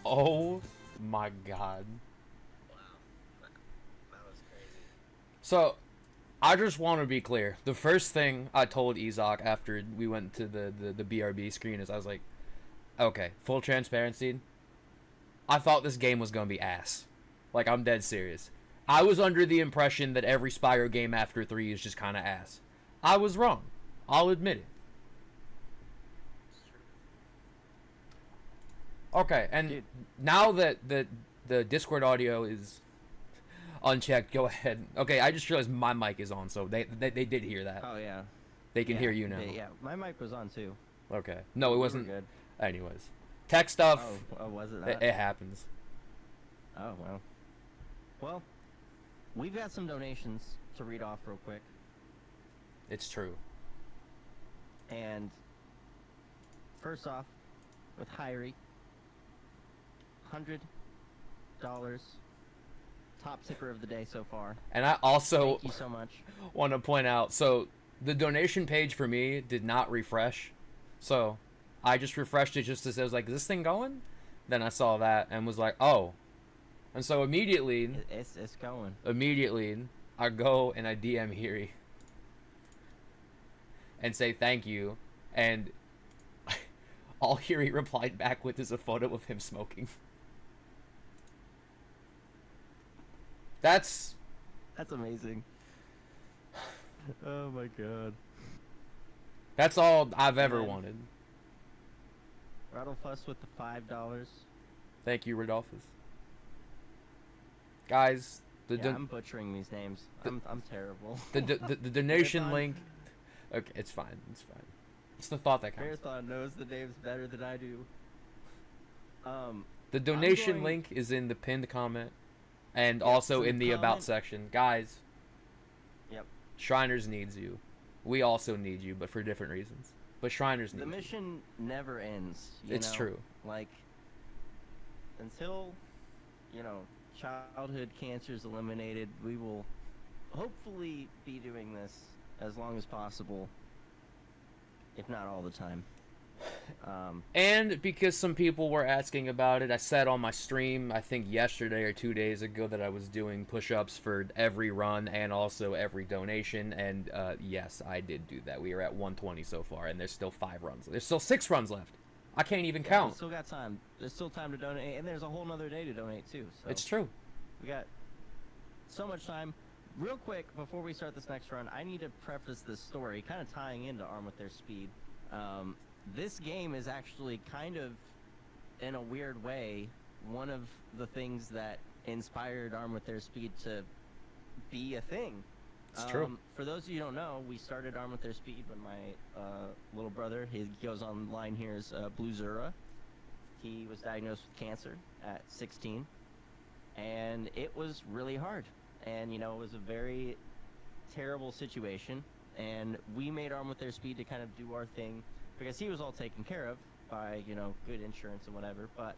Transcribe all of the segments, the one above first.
Oh my god. Wow. That was crazy. So, I just want to be clear. The first thing I told Izak after we went to the BRB screen is I was like, okay, full transparency. I thought this game was going to be ass. Like, I'm dead serious. I was under the impression that every Spyro game after 3 is just kind of ass. I was wrong. I'll admit it. It's true. Okay, and Dude. now that the Discord audio is unchecked, go ahead. Okay, I just realized my mic is on, so they did hear that. Oh yeah. They can Yeah, hear you now. yeah, my mic was on too. Okay. No, it We were wasn't. good. Anyways, tech stuff. Oh, was it It, that? it happens. Oh well. Well, we've got some donations to read off real quick, It's true. and first off, with Hyrie, $100, top tipper of the day so far. And I also Thank you so much. want to point out, so the donation page for me did not refresh. So I just refreshed it just as I was like, is this thing going? Then I saw that and was like, oh. And so immediately, It's going. I go and I DM Hiri and say thank you. And all Hiri replied back with is a photo of him smoking. That's amazing. Oh my god. that's all I've ever Man. wanted. Rattlefuss with the $5. Thank you, Rodolphus. Guys, I'm butchering these names. I'm terrible. the donation Marathon. link. Okay, it's fine. It's fine. It's the thought that counts. Marathon knows the names better than I do. The donation going- link is in the pinned comment, and Yeah, also so in the about comment- section. Guys, Yep. Shriners needs you. We also need you, but for different reasons. But Shriners need The you. mission never ends. It's true. Like, until, childhood cancer is eliminated, we will hopefully be doing this as long as possible, if not all the time. And because some people were asking about it, I said on my stream, I think yesterday or 2 days ago, that I was doing push-ups for every run and also every donation. And yes, I did do that. We are at 120 so far, and there's still 5 runs. There's still 6 runs left. I can't even We count. still got time. There's still time to donate, and there's a whole nother day to donate too. So It's true. we got so much time. Real quick, before we start this next run, I need to preface this story, kind of tying into Arm with Their Speed. This game is actually kind of, in a weird way, one of the things that inspired Arm with Their Speed to be a thing. It's true. For those of you who don't know, we started Arm with Their Speed when my little brother, he goes online here as Blue Zura. He was diagnosed with cancer at 16, and it was really hard. And, it was a very terrible situation, and we made Arm with Their Speed to kind of do our thing, because he was all taken care of by, good insurance and whatever, but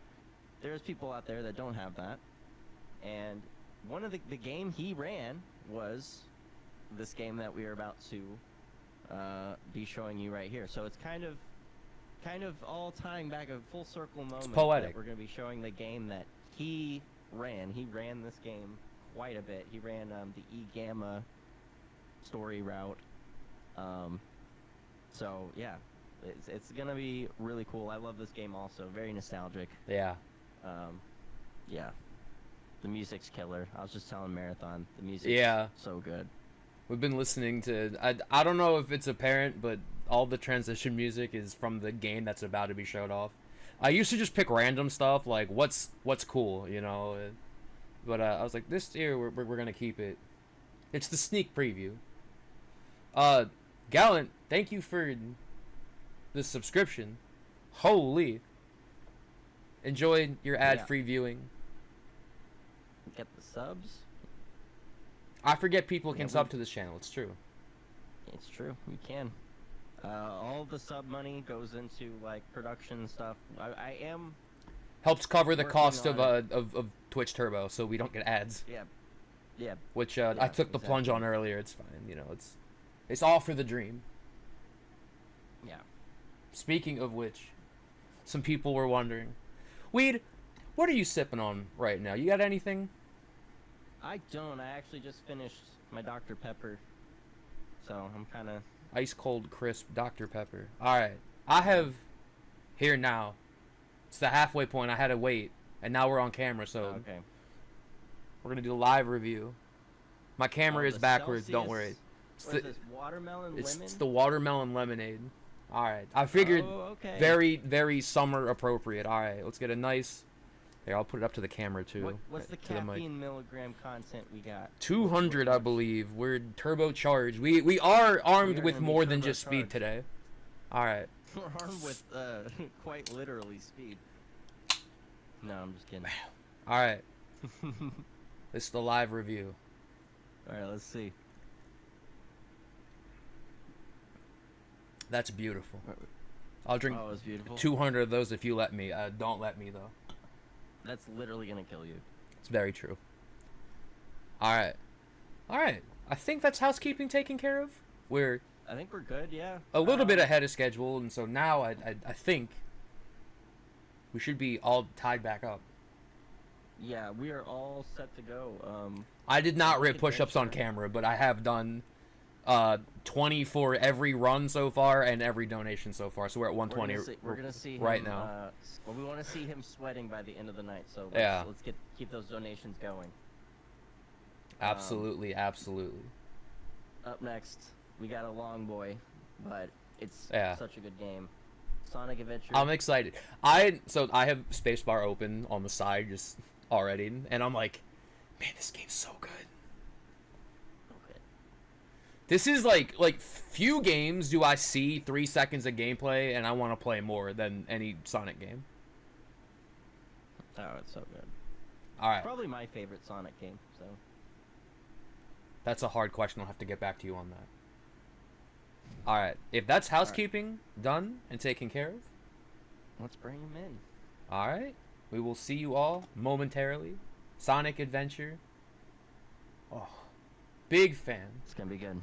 there's people out there that don't have that. And one of the game he ran was this game that we are about to be showing you right here. So it's kind of all tying back a full circle moment. poetic. That we're going to be showing the game that he ran. He ran this game quite a bit. He ran the E-Gamma story route. So yeah, it's gonna be really cool. I love this game also. Very nostalgic. Yeah. Yeah. The music's killer. I was just telling Marathon, the music's Yeah. so good. We've been listening to... I don't know if it's apparent, but all the transition music is from the game that's about to be showed off. I used to just pick random stuff, like what's cool, But I was like, this year we're gonna keep it. It's the sneak preview. Gallant, thank you for the subscription. Holy. Enjoy your ad-free viewing. Get the subs. I forget people can Yeah, sub to this channel. It's true. It's true. You can. All the sub money goes into like production stuff. I am. Helps cover the Working cost on of Twitch Turbo, so we don't get ads. Yeah. Yeah. Which Yeah, I took the plunge on exactly. earlier. It's fine. It's all for the dream. Yeah. Speaking of which, some people were wondering, Weed, What are you sipping on right now? You got anything? I don't. I actually just finished my Dr. Pepper, so I'm kind of. Ice cold, crisp Dr. Pepper. All right, I have here now. It's the halfway point. I had to wait, and now we're on camera, so Okay. we're gonna do a live review. My camera is the backwards. Don't Celsius- worry. It's What is this? Watermelon lemon? it's the watermelon lemonade. All right, I figured Oh, okay. very, very summer appropriate. All right, let's get a nice. Here, I'll put it up to the camera too. What's the to mic. caffeine milligram content we got? 200, I believe. We're turbocharged. We are armed We are with gonna be more than just speed turbocharged. today. All right. We're armed with quite literally speed. No, I'm just kidding. All right. This is the live review. All right, let's see. That's beautiful. I'll drink Oh, it's beautiful. 200 of those if you let me. Don't let me though. That's literally gonna kill you. It's very true. All right. All right. I think that's housekeeping taken care of. We're I think we're good. Yeah. a little bit ahead of schedule, and so now I think we should be all tied back up. Yeah, we are all set to go. I did not Sonic rip push-ups on Adventure. camera, but I have done 20 for every run so far and every donation so far. So we're at 120 We're gonna see right him, now. Well, we want to see him sweating by the end of the night. So Yeah. let's keep those donations going. Absolutely, absolutely. Up next, we got a long boy, but it's Yeah. such a good game. Sonic Adventure. I'm excited. I have Spacebar open on the side just already, and I'm like, man, this game's so good. Okay. This is like few games do I see 3 seconds of gameplay and I want to play more than any Sonic game. Oh, it's so good. All right, Probably my favorite Sonic game. So that's a hard question. I'll have to get back to you on that. All right, if that's housekeeping done and taken care of, let's bring him in. all right, we will see you all momentarily. Sonic Adventure. Oh, big fan. It's gonna be good.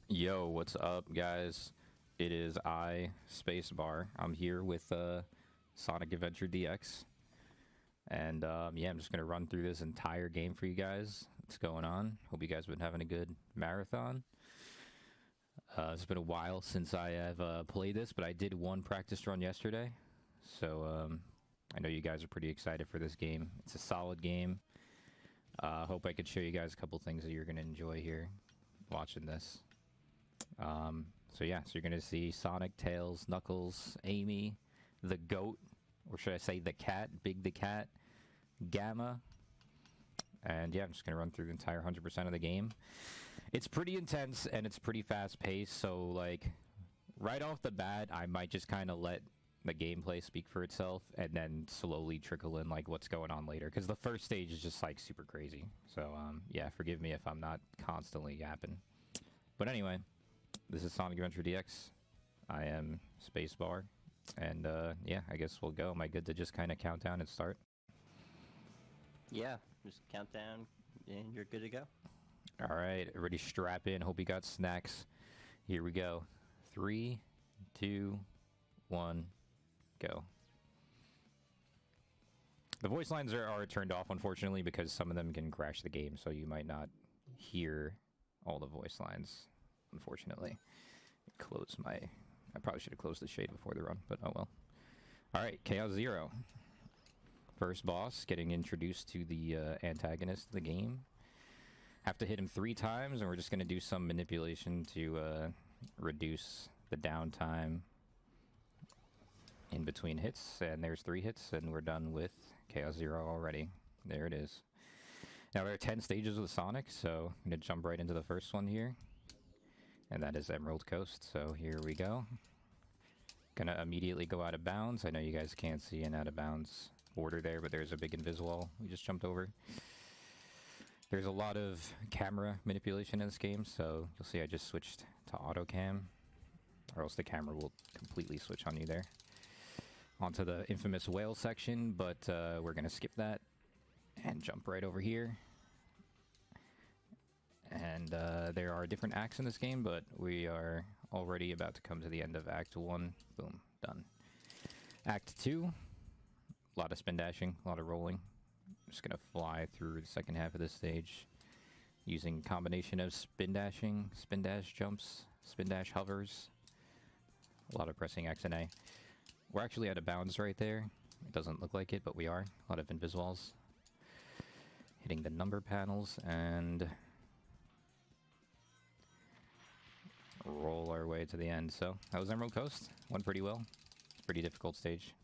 Yo, what's up, guys? It is I, Spacebar. I'm here with Sonic Adventure DX. And yeah, I'm just going to run through this entire game for you guys. What's going on? Hope you guys have been having a good marathon. It's been a while since I have played this, but I did one practice run yesterday. So I know you guys are pretty excited for this game. It's a solid game. Hope I could show you guys a couple things that you're going to enjoy here watching this. So yeah, so you're going to see Sonic, Tails, Knuckles, Amy, the goat, or should I say the cat, Big the cat, Gamma, and yeah, I'm just going to run through the entire 100% of the game. It's pretty intense and it's pretty fast paced, so like right off the bat, I might just kind of let the gameplay speak for itself and then slowly trickle in like what's going on later, because the first stage is just like super crazy. So yeah, forgive me if I'm not constantly yapping. But anyway, this is Sonic Adventure DX. I am Spacebar. And yeah, I guess we'll go. Am I good to just kind of count down and start? Yeah, just count down and you're good to go. Alright, everybody strap in. Hope you got snacks. Here we go. 3, 2, 1, go. The voice lines are turned off, unfortunately, because some of them can crash the game, so you might not hear all the voice lines, unfortunately. Close my... I probably should have closed the shade before the run, but oh well. Alright, Chaos Zero. First boss, getting introduced to the antagonist of the game. Have to hit him 3 times, and we're just going to do some manipulation to reduce the downtime in between hits. And there's 3 hits, and we're done with Chaos Zero already. There it is. Now, there are 10 stages with Sonic, so I'm going to jump right into the first one here. And that is Emerald Coast, so here we go. Gonna immediately go out of bounds. I know you guys can't see an out of bounds border there, but there's a big invis wall we just jumped over. There's a lot of camera manipulation in this game, so you'll see I just switched to auto cam, or else the camera will completely switch on you there. Onto the infamous whale section, but we're gonna skip that and jump right over here. And there are different acts in this game, but we are already about to come to the end of Act 1. Boom, done. Act 2, a lot of spin dashing, a lot of rolling. I'm just going to fly through the second half of this stage using a combination of spin dashing, spin dash jumps, spin dash hovers, a lot of pressing X and A. We're actually out of bounds right there. It doesn't look like it, but we are. A lot of invis walls. Hitting the number panels and... roll our way to the end. So that was Emerald Coast. Went pretty well. It's a pretty difficult stage.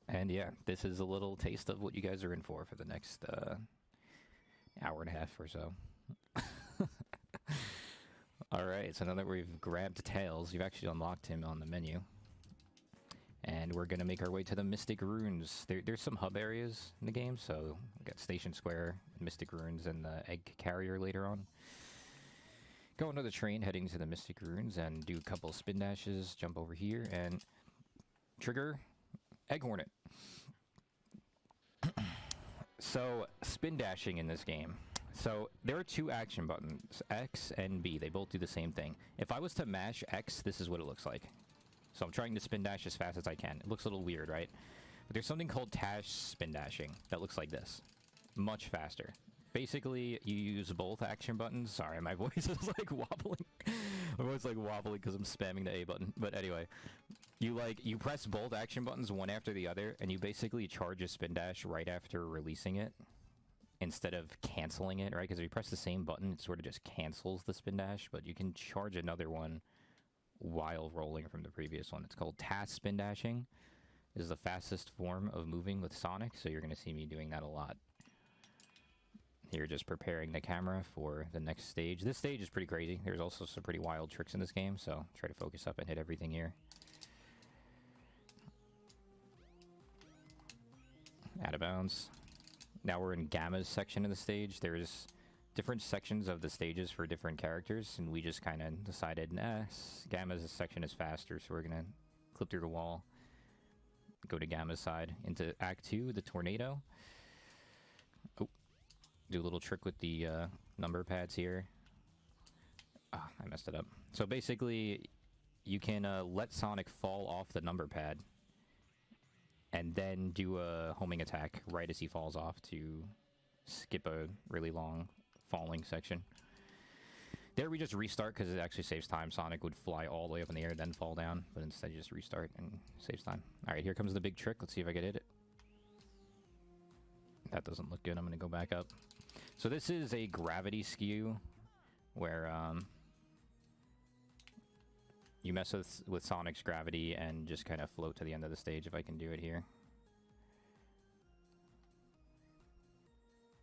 And yeah, this is a little taste of what you guys are in for the next hour and a half or so. Alright, so now that we've grabbed Tails, you've actually unlocked him on the menu. And we're going to make our way to the Mystic Runes. There's some hub areas in the game, so we got Station Square, Mystic Runes, and the Egg Carrier later on. Go into the train, heading to the Mystic Runes, and do a couple spin dashes, jump over here, and trigger Egg Hornet. So, spin dashing in this game. So, there are 2 action buttons, X and B. They both do the same thing. If I was to mash X, this is what it looks like. So I'm trying to spin dash as fast as I can. It looks a little weird, right? But there's something called Tash spin dashing that looks like this. Much faster. Basically, you use both action buttons. Sorry, my voice is like wobbling. My voice is like wobbling because I'm spamming the A button. But anyway, you press both action buttons one after the other, and you basically charge a spin dash right after releasing it, instead of canceling it, right? Because if you press the same button, it sort of just cancels the spin dash, but you can charge another one while rolling from the previous one. It's called TAS spin dashing. This is the fastest form of moving with Sonic, so you're going to see me doing that a lot. Here, just preparing the camera for the next stage. This stage is pretty crazy. There's also some pretty wild tricks in this game, so try to focus up and hit everything here. Out of bounds. Now we're in Gamma's section of the stage. There's different sections of the stages for different characters, and we just kind of decided, Gamma's section is faster, so we're going to clip through the wall, go to Gamma's side, into Act 2, the tornado. Oh. Do a little trick with the number pads here. messed it up. So basically, you can let Sonic fall off the number pad, and then do a homing attack right as he falls off to skip a really long falling section. There we just restart because it actually saves time. Sonic would fly all the way up in the air, then fall down, but instead you just restart and saves time. Alright, here comes the big trick. Let's see if I can hit it. That doesn't look good. I'm going to go back up. So this is a gravity skew where you mess with Sonic's gravity and just kind of float to the end of the stage if I can do it here.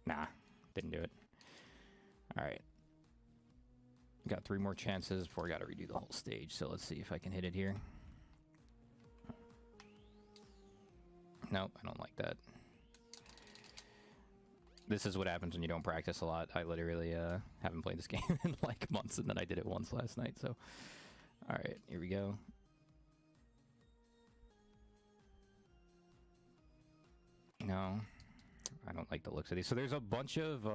Nah, didn't do it. Alright. Got 3 more chances before I got to redo the whole stage, so let's see if I can hit it here. Nope, I don't like that. This is what happens when you don't practice a lot. I literally haven't played this game in like months, and then I did it once last night, so... Alright, here we go. No, I don't like the looks of these. So there's a bunch of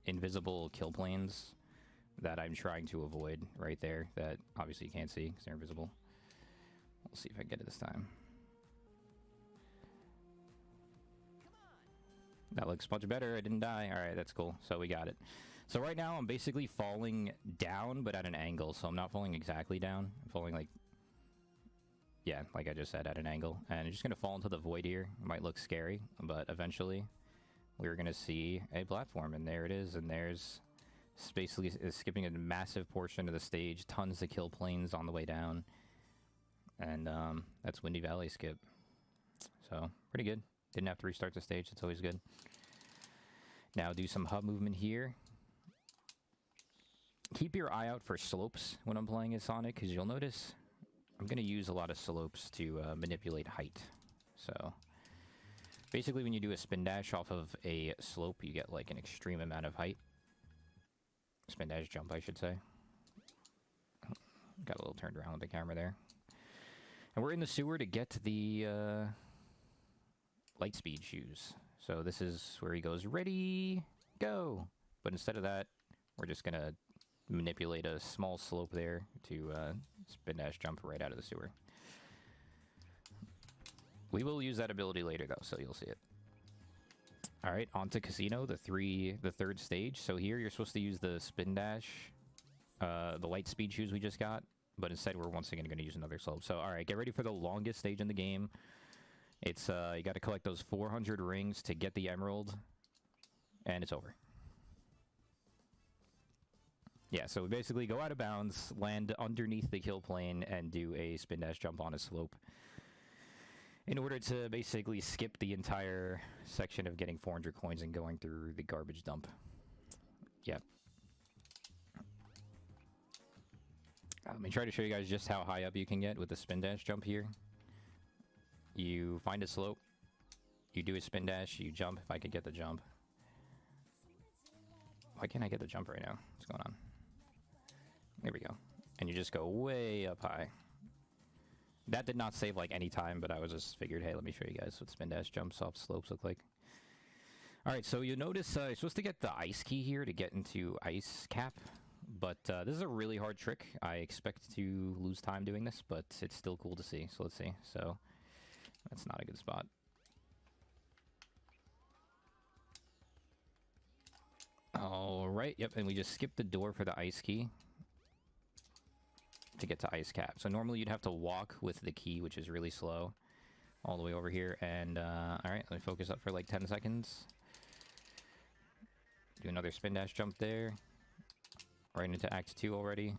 invisible kill planes that I'm trying to avoid right there that obviously you can't see because they're invisible. We'll see if I can get it this time. That looks much better. I didn't die. Alright, that's cool. So we got it. So right now I'm basically falling down, but at an angle. So I'm not falling exactly down. I'm falling like... Yeah, like I just said, at an angle. And I'm just going to fall into the void here. It might look scary, but eventually we're going to see a platform. And there it is. And there's... basically is skipping a massive portion of the stage. Tons of kill planes on the way down. And that's Windy Valley skip. So, pretty good. Didn't have to restart the stage. That's always good. Now do some hub movement here. Keep your eye out for slopes when I'm playing as Sonic, because you'll notice I'm going to use a lot of slopes to manipulate height. So, basically when you do a spin dash off of a slope, you get like an extreme amount of height. Spin dash jump, I should say. Got a little turned around with the camera there. And we're in the sewer to get the Lightspeed shoes. So this is where he goes, ready, go! But instead of that, we're just going to manipulate a small slope there to spin dash jump right out of the sewer. We will use that ability later, though, so you'll see it. Alright, on to Casino, the third stage. So here, you're supposed to use the spin dash, the Lightspeed shoes we just got, but instead we're once again going to use another slope. So, alright, get ready for the longest stage in the game. It's, you got to collect those 400 rings to get the emerald, and it's over. Yeah, so we basically go out of bounds, land underneath the kill plane, and do a spin dash jump on a slope in order to basically skip the entire section of getting 400 coins and going through the garbage dump. Yep. Let me try to show you guys just how high up you can get with the spin dash jump here. You find a slope, you do a spin dash, you jump, if I could get the jump. Why can't I get the jump right now? What's going on? There we go. And you just go way up high. That did not save like any time, but I was just figured, hey, let me show you guys what spin dash jumps off slopes look like. Alright, so you notice you're supposed to get the ice key here to get into ice cap. But this is a really hard trick. I expect to lose time doing this, but it's still cool to see. So let's see. So that's not a good spot. Alright, yep, and we just skipped the door for the ice key to get to ice cap. So normally you'd have to walk with the key, which is really slow, all the way over here. And, alright, let me focus up for like 10 seconds. Do another spin dash jump there. Right into Act 2 already.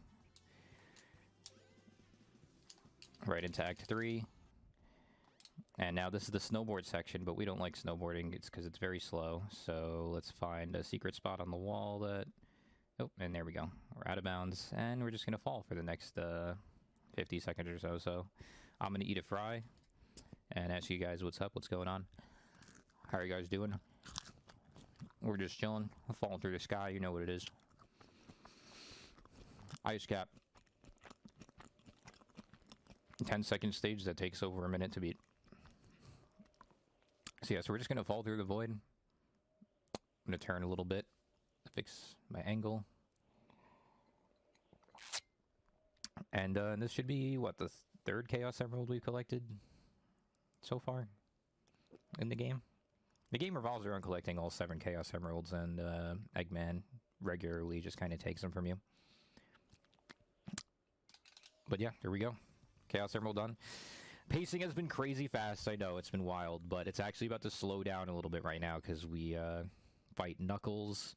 Right into Act 3. And now this is the snowboard section, but we don't like snowboarding. It's because it's very slow. So let's find a secret spot on the wall that... Oh, and there we go. We're out of bounds, and we're just going to fall for the next 50 seconds or so. So I'm going to eat a fry and ask you guys what's up, what's going on. How are you guys doing? We're just chilling, falling through the sky. You know what it is. Ice cap. 10-second stage that takes over a minute to beat. So yeah, so we're just going to fall through the void. I'm going to turn a little bit to fix my angle. And this should be, what, the third Chaos Emerald we've collected so far in the game? The game revolves around collecting all 7 Chaos Emeralds, and Eggman regularly just kind of takes them from you. But yeah, here we go. Chaos Emerald done. Pacing has been crazy fast, I know, it's been wild, but it's actually about to slow down a little bit right now, because we fight Knuckles.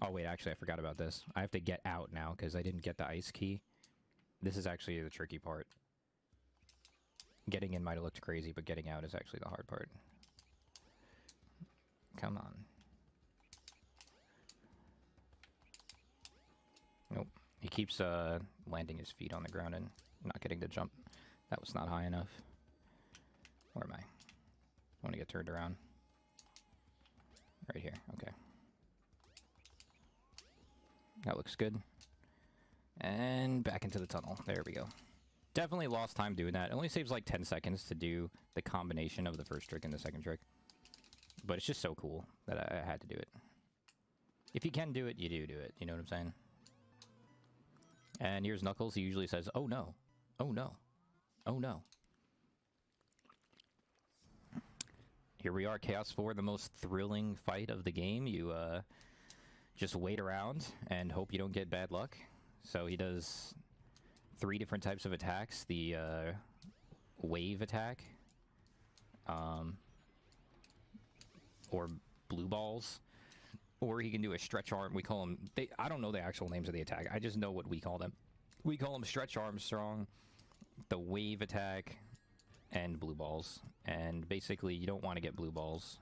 Oh wait, actually I forgot about this. I have to get out now, because I didn't get the ice key. This is actually the tricky part. Getting in might have looked crazy, but getting out is actually the hard part. Come on. Nope. He keeps landing his feet on the ground and not getting the jump. That was not high enough. Where am I? I want to get turned around. Right here. Okay. That looks good. And back into the tunnel. There we go. Definitely lost time doing that. It only saves like 10 seconds to do the combination of the first trick and the second trick. But it's just so cool that I had to do it. If you can do it, you do it. You know what I'm saying? And here's Knuckles. He usually says, "Oh no. Oh no. Oh no." Here we are, Chaos 4, the most thrilling fight of the game. You just wait around and hope you don't get bad luck. So he does 3 different types of attacks. The wave attack, or blue balls, or he can do a stretch arm. We call them, I don't know the actual names of the attack. I just know what we call them. We call them Stretch Armstrong, the wave attack, and blue balls. And basically, you don't want to get blue balls.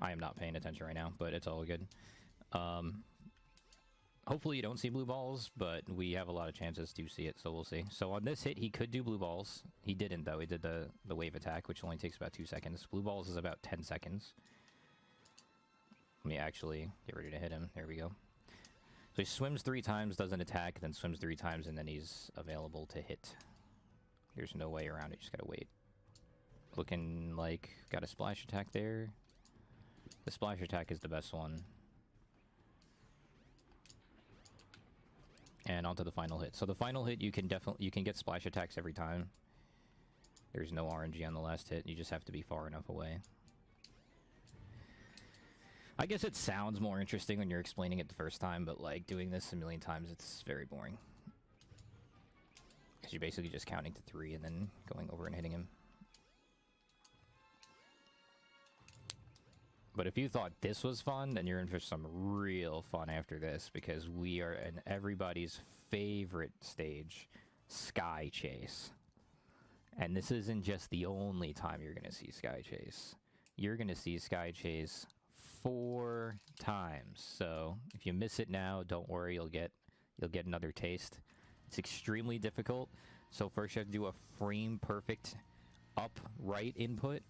I am not paying attention right now, but it's all good. Hopefully you don't see blue balls, but we have a lot of chances to see it, so we'll see. So on this hit, he could do blue balls. He didn't, though. He did the wave attack, which only takes about 2 seconds. Blue balls is about 10 seconds. Let me actually get ready to hit him. There we go. So he swims 3 times, does an attack, then swims 3 times, and then he's available to hit. There's no way around it. Just gotta wait. Looking like got a splash attack there. The splash attack is the best one. And onto the final hit. So the final hit, you can get splash attacks every time. There's no RNG on the last hit. You just have to be far enough away. I guess it sounds more interesting when you're explaining it the first time, but like doing this a million times, it's very boring. Because you're basically just counting to 3 and then going over and hitting him. But if you thought this was fun, then you're in for some real fun after this, because we are in everybody's favorite stage, Sky Chase. And this isn't just the only time you're going to see Sky Chase. You're going to see Sky Chase 4 times. So if you miss it now, don't worry, you'll get another taste. It's extremely difficult. So first you have to do a frame perfect upright input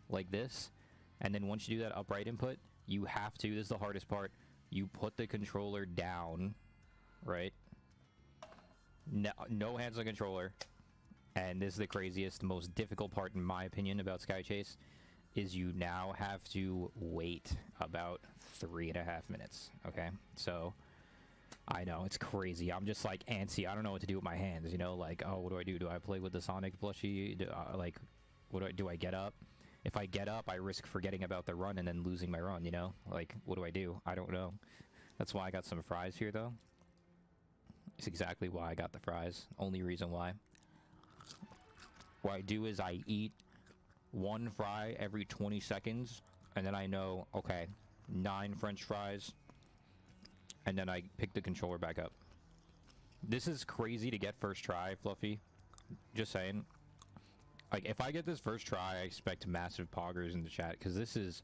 like this. And then once you do that upright input, you have to, this is the hardest part, you put the controller down, right? No hands on controller. And this is the craziest, most difficult part in my opinion about Sky Chase, is you now have to wait about 3.5 minutes, okay? So, I know, it's crazy. I'm just like antsy. I don't know what to do with my hands, you know? Like, oh, what do I do? Do I play with the Sonic plushie? Do I get up? If I get up, I risk forgetting about the run and then losing my run, you know? Like, what do I do? I don't know. That's why I got some fries here, though. It's exactly why I got the fries. Only reason why. What I do is I eat 1 fry every 20 seconds, and then I know, okay, 9 French fries, and then I pick the controller back up. This is crazy to get first try, Fluffy. Just saying. Like, if I get this first try, I expect massive poggers in the chat, because this is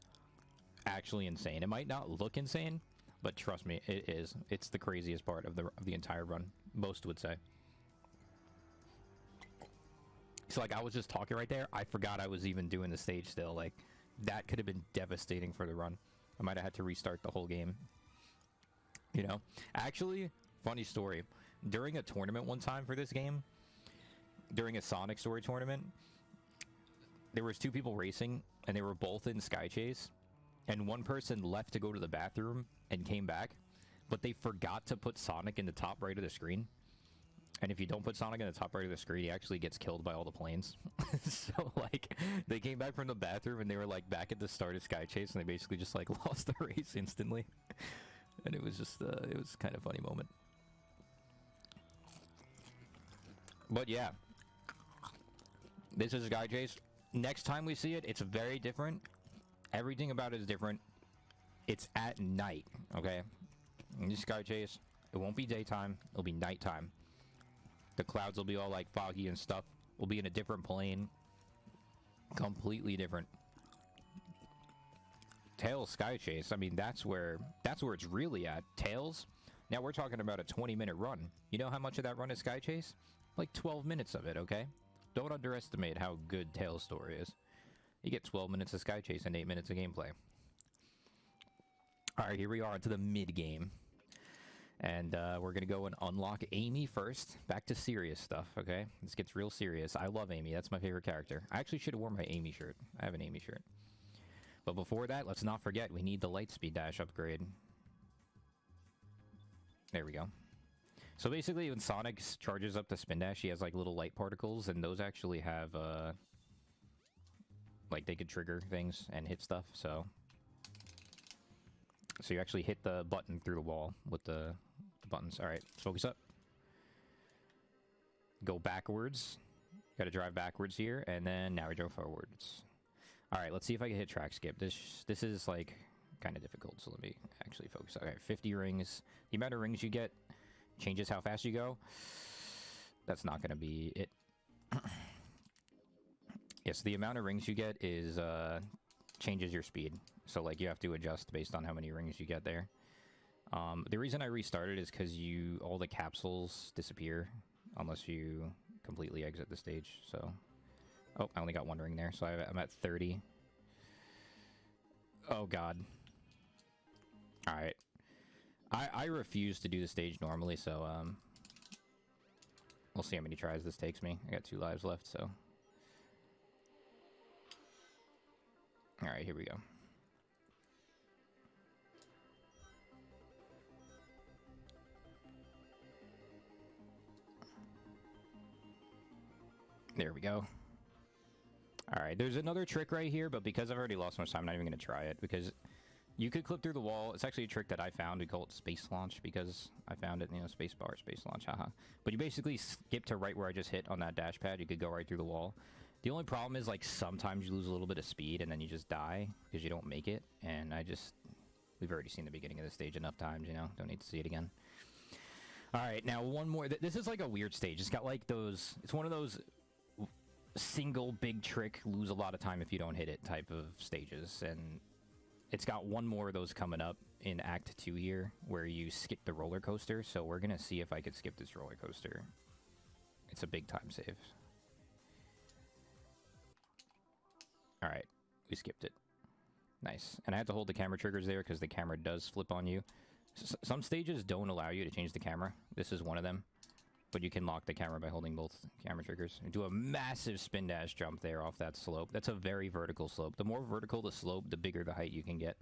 actually insane. It might not look insane, but trust me, it is. It's the craziest part of the entire run, most would say. So, like, I was just talking right there. I forgot I was even doing the stage still. Like, that could have been devastating for the run. I might have had to restart the whole game. You know? Actually, funny story. During a tournament one time for this game, during a Sonic Story tournament, there was 2 people racing, and they were both in Sky Chase, and one person left to go to the bathroom and came back, but they forgot to put Sonic in the top right of the screen. And if you don't put Sonic in the top right of the screen, he actually gets killed by all the planes. So, like, they came back from the bathroom and they were, like, back at the start of Sky Chase and they basically just, like, lost the race instantly. And it was just, it was kind of a funny moment. But, yeah. This is Sky Chase. Next time we see it, it's very different. Everything about it is different. It's at night, okay? In this Sky Chase, it won't be daytime. It'll be nighttime. The clouds will be all like foggy and stuff. We'll be in a different plane. Completely different. Tails Sky Chase, I mean, that's where it's really at. Tails, now we're talking about a 20-minute run. You know how much of that run is Sky Chase? Like 12 minutes of it, okay? Don't underestimate how good Tails' story is. You get 12 minutes of Sky Chase and 8 minutes of gameplay. Alright, here we are into the mid-game. And we're going to go and unlock Amy first. Back to serious stuff, okay? This gets real serious. I love Amy. That's my favorite character. I actually should have worn my Amy shirt. I have an Amy shirt. But before that, let's not forget, we need the Lightspeed Dash upgrade. There we go. So basically, when Sonic charges up the Spin Dash, he has like little light particles, and those actually have, like, they could trigger things and hit stuff, so you actually hit the button through the wall with the buttons. Alright, let's focus up. Go backwards. Gotta drive backwards here, and then now we go forwards. Alright, let's see if I can hit track skip. This is, like, kind of difficult, so let me actually focus. Alright, 50 rings. The amount of rings you get changes how fast you go. That's not gonna be it. Yes, the amount of rings you get is, changes your speed. So, like, you have to adjust based on how many rings you get there. The reason I restarted is because all the capsules disappear unless you completely exit the stage, so... Oh, I only got one ring there, so I'm at 30. Oh, God. Alright. I refuse to do the stage normally, so, we'll see how many tries this takes me. I got 2 lives left, so... Alright, here we go. There we go. Alright, there's another trick right here, but because I've already lost so much time, I'm not even going to try it, because you could clip through the wall. It's actually a trick that I found. We call it Space Launch, because I found it, you know, Space6bar, Space Launch, haha. But you basically skip to right where I just hit on that dash pad. You could go right through the wall. The only problem is, like, sometimes you lose a little bit of speed, and then you just die, because you don't make it, and we've already seen the beginning of the stage enough times, you know? Don't need to see it again. Alright, now one more. This is like a weird stage. It's got, like, those... It's one of those... single big trick, lose a lot of time if you don't hit it type of stages, and it's got one more of those coming up in Act 2 here, where you skip the roller coaster, so we're gonna see if I could skip this roller coaster. It's a big time save. Alright, we skipped it. Nice. And I had to hold the camera triggers there because the camera does flip on you. Some stages don't allow you to change the camera. This is one of them. But you can lock the camera by holding both camera triggers. And do a massive spin dash jump there off that slope. That's a very vertical slope. The more vertical the slope, the bigger the height you can get.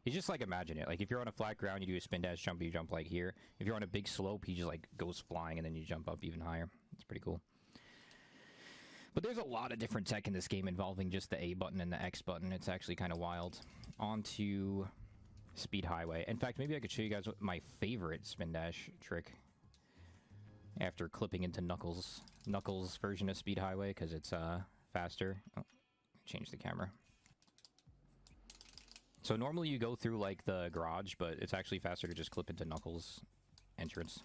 You just, like, imagine it. Like, if you're on a flat ground, you do a spin dash jump, you jump, like, here. If you're on a big slope, he just, like, goes flying, and then you jump up even higher. It's pretty cool. But there's a lot of different tech in this game involving just the A button and the X button. It's actually kind of wild. On to Speed Highway. In fact, maybe I could show you guys what my favorite spin dash trick after clipping into Knuckles' version of Speed Highway, because it's faster. Oh, change the camera. So normally you go through, like, the garage, but it's actually faster to just clip into Knuckles' entrance.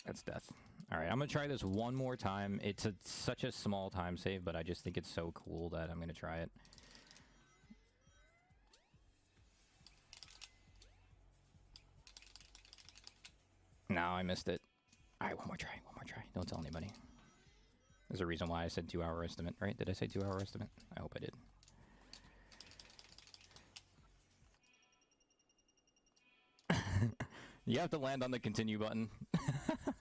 That's death. Alright, I'm gonna try this one more time. It's such a small time save, but I just think it's so cool that I'm gonna try it. No, I missed it. Alright, one more try. Don't tell anybody. There's a reason why I said 2-hour estimate, right? Did I say 2-hour estimate? I hope I did. You have to land on the continue button.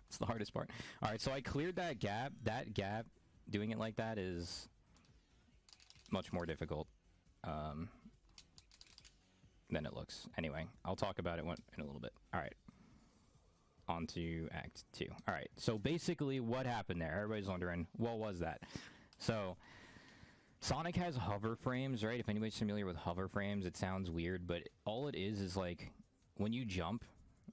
It's the hardest part. Alright, so I cleared that gap. That gap, doing it like that is much more difficult than it looks. Anyway, I'll talk about it in a little bit. Alright. onto Act 2. All right, so basically what happened there? Everybody's wondering, what was that? So, Sonic has hover frames, right? If anybody's familiar with hover frames, it sounds weird, but all it is like, when you jump,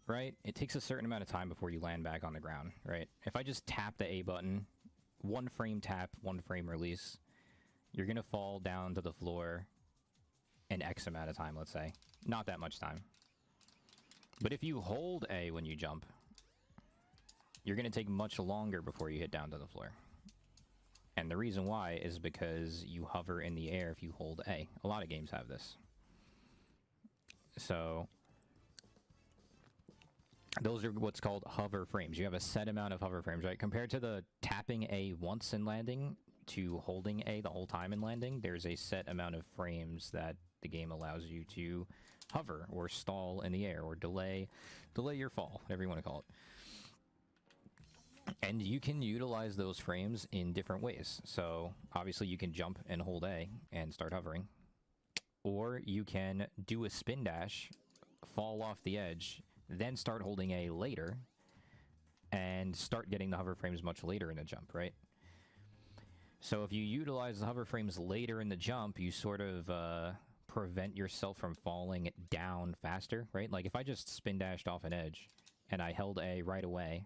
right, it takes a certain amount of time before you land back on the ground, right? If I just tap the A button, 1 frame tap, 1 frame release, you're going to fall down to the floor in X amount of time, let's say. Not that much time. But if you hold A when you jump, you're going to take much longer before you hit down to the floor. And the reason why is because you hover in the air if you hold A. A lot of games have this. So, those are what's called hover frames. You have a set amount of hover frames, right? Compared to the tapping A once and landing to holding A the whole time and landing, there's a set amount of frames that the game allows you to hover or stall in the air or delay your fall, whatever you want to call it. And you can utilize those frames in different ways. So obviously you can jump and hold A and start hovering. Or you can do a spin dash, fall off the edge, then start holding A later, and start getting the hover frames much later in the jump, right? So if you utilize the hover frames later in the jump, you sort of prevent yourself from falling down faster, right? Like if I just spin dashed off an edge and I held A right away,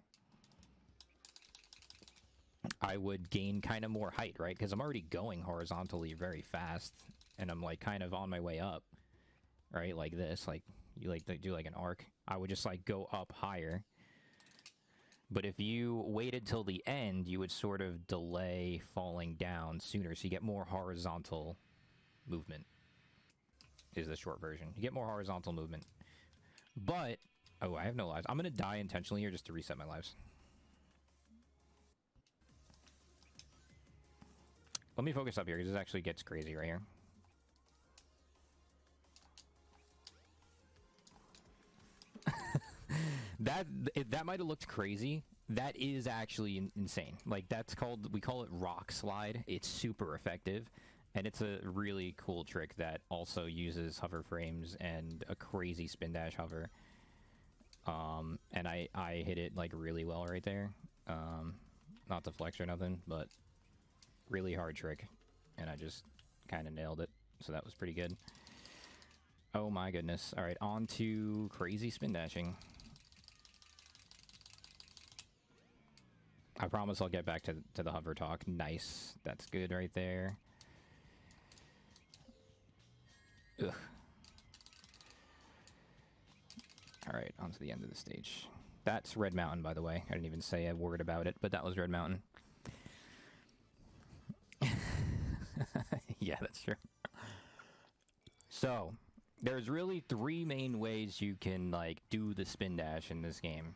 I would gain kind of more height, right? Because I'm already going horizontally very fast, and I'm like kind of on my way up, right? Like this, like you like to do like an arc. I would just like go up higher. But if you waited till the end, you would sort of delay falling down sooner, so you get more horizontal movement, is the short version. You get more horizontal movement. But, oh, I have no lives. I'm going to die intentionally here just to reset my lives. Let me focus up here, because this actually gets crazy right here. That might have looked crazy. That is actually insane. Like, that's called, we call it rock slide. It's super effective, and it's a really cool trick that also uses hover frames and a crazy spin dash hover. And I hit it like really well right there. Not to flex or nothing, but really hard trick, and I just kind of nailed it, so that was pretty good. Oh my goodness. All right, on to crazy spin dashing. I promise I'll get back to the hover talk. Nice. That's good right there. Ugh. All right, on to the end of the stage. That's Red Mountain, by the way. I didn't even say a word about it, but that was Red Mountain. Yeah, that's true. So, there's really 3 main ways you can, like, do the spin dash in this game.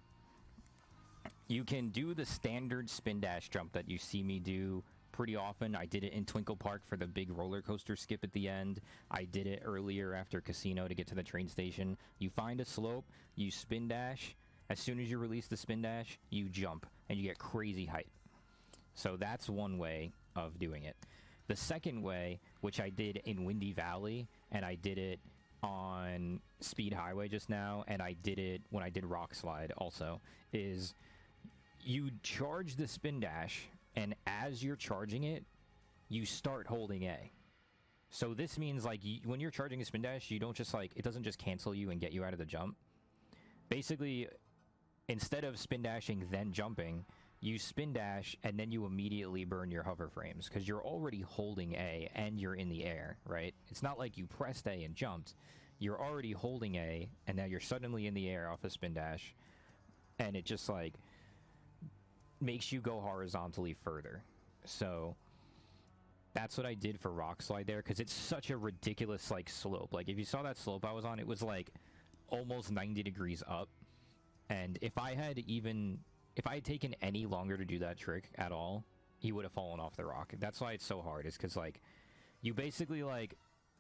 You can do the standard spin dash jump that you see me do pretty often. I did it in Twinkle Park for the big roller coaster skip at the end. I did it earlier after Casino to get to the train station. You find a slope, you spin dash. As soon as you release the spin dash, you jump, and you get crazy height. So that's one way of doing it. The second way, which I did in Windy Valley, and I did it on Speed Highway just now, and I did it when I did Rock Slide also, is you charge the spin dash, and as you're charging it, you start holding A. So this means, like, when you're charging a spin dash, you don't just, like, it doesn't just cancel you and get you out of the jump. Basically, instead of spin dashing then jumping, you spin dash and then you immediately burn your hover frames, because you're already holding A and you're in the air, right? It's not like you pressed A and jumped. You're already holding A, and now you're suddenly in the air off a spin dash, and it just, like, makes you go horizontally further. So that's what I did for Rock Slide there, because it's such a ridiculous, like, slope. Like, if you saw that slope I was on, it was, like, almost 90 degrees up. And if I had taken any longer to do that trick at all, he would have fallen off the rock. That's why it's so hard, is because, like, you basically, like,